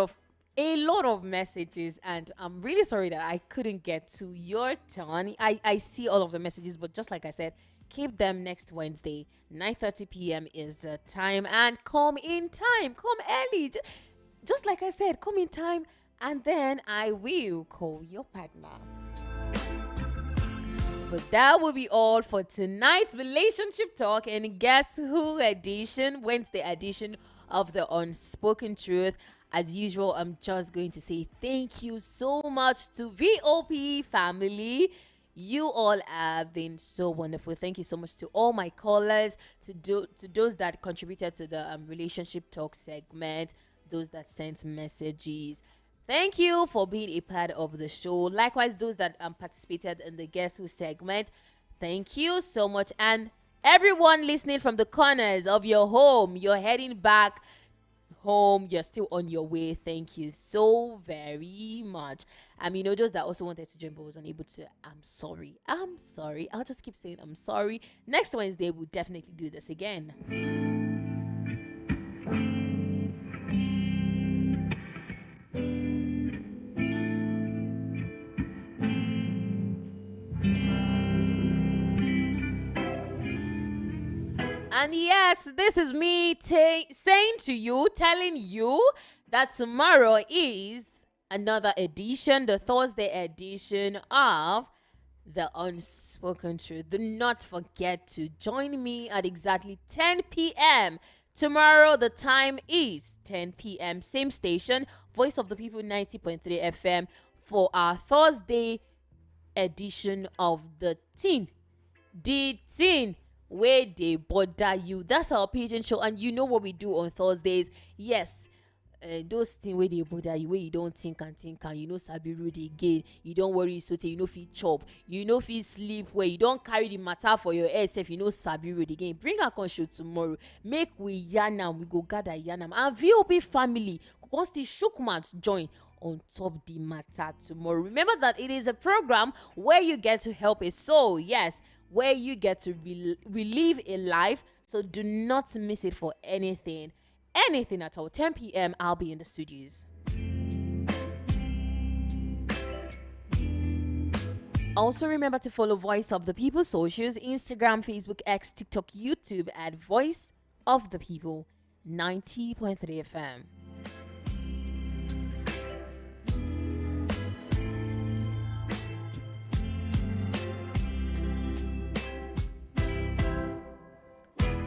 of messages, and I'm really sorry that I couldn't get to your turn. I see all of the messages, but just like I said, keep them. Next Wednesday, 9:30 p.m. is the time, and come in time. Come early. Just like I said, come in time, and then I will call your partner. But that will be all for tonight's relationship talk and Guess Who edition, Wednesday edition of the Unspoken Truth. As usual, I'm just going to say thank you so much to VOP family. You all have been so wonderful. Thank you so much to all my callers, to those that contributed to the relationship talk segment, those that sent messages. Thank you for being a part of the show. Likewise, those that participated in the Guess Who segment, thank you so much. And everyone listening from the corners of your home, you're heading back home, you're still on your way, thank you so very much. Those that also wanted to join but was unable to, I'm sorry. I'll just keep saying I'm sorry. Next Wednesday, we'll definitely do this again. And yes, this is me saying to you, telling you that tomorrow is another edition, the Thursday edition of The Unspoken Truth. Do not forget to join me at exactly 10 p.m. Tomorrow, the time is 10 p.m. Same station, Voice of the People 90.3 FM for our Thursday edition of The Teen. The Teen, where they bother you. That's our pageant show, and you know what we do on Thursdays. Yes, those things where they bother you, where you don't think and you know sabi road again, you don't worry so you know fit chop, you know fit sleep, where you don't carry the matter for your head if you know sabi road again. Bring our show tomorrow, make we yarn, we go gather yarn, and VOP family go still shook mouth join on top the matter tomorrow. Remember that it is a program where you get to help a soul, yes, where you get to relive a life. So do not miss it for anything at all. 10 p.m. I'll be in the studios. Also remember to follow Voice of the People socials, Instagram, Facebook, X, TikTok, YouTube at Voice of the People 90.3 FM.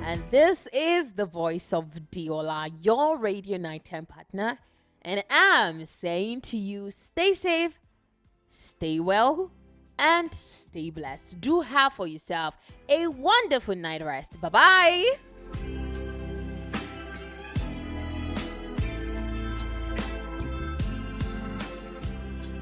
And this is the voice of Diola, your Radio Night 10 partner. And I'm saying to you, stay safe, stay well, and stay blessed. Do have for yourself a wonderful night rest. Bye-bye.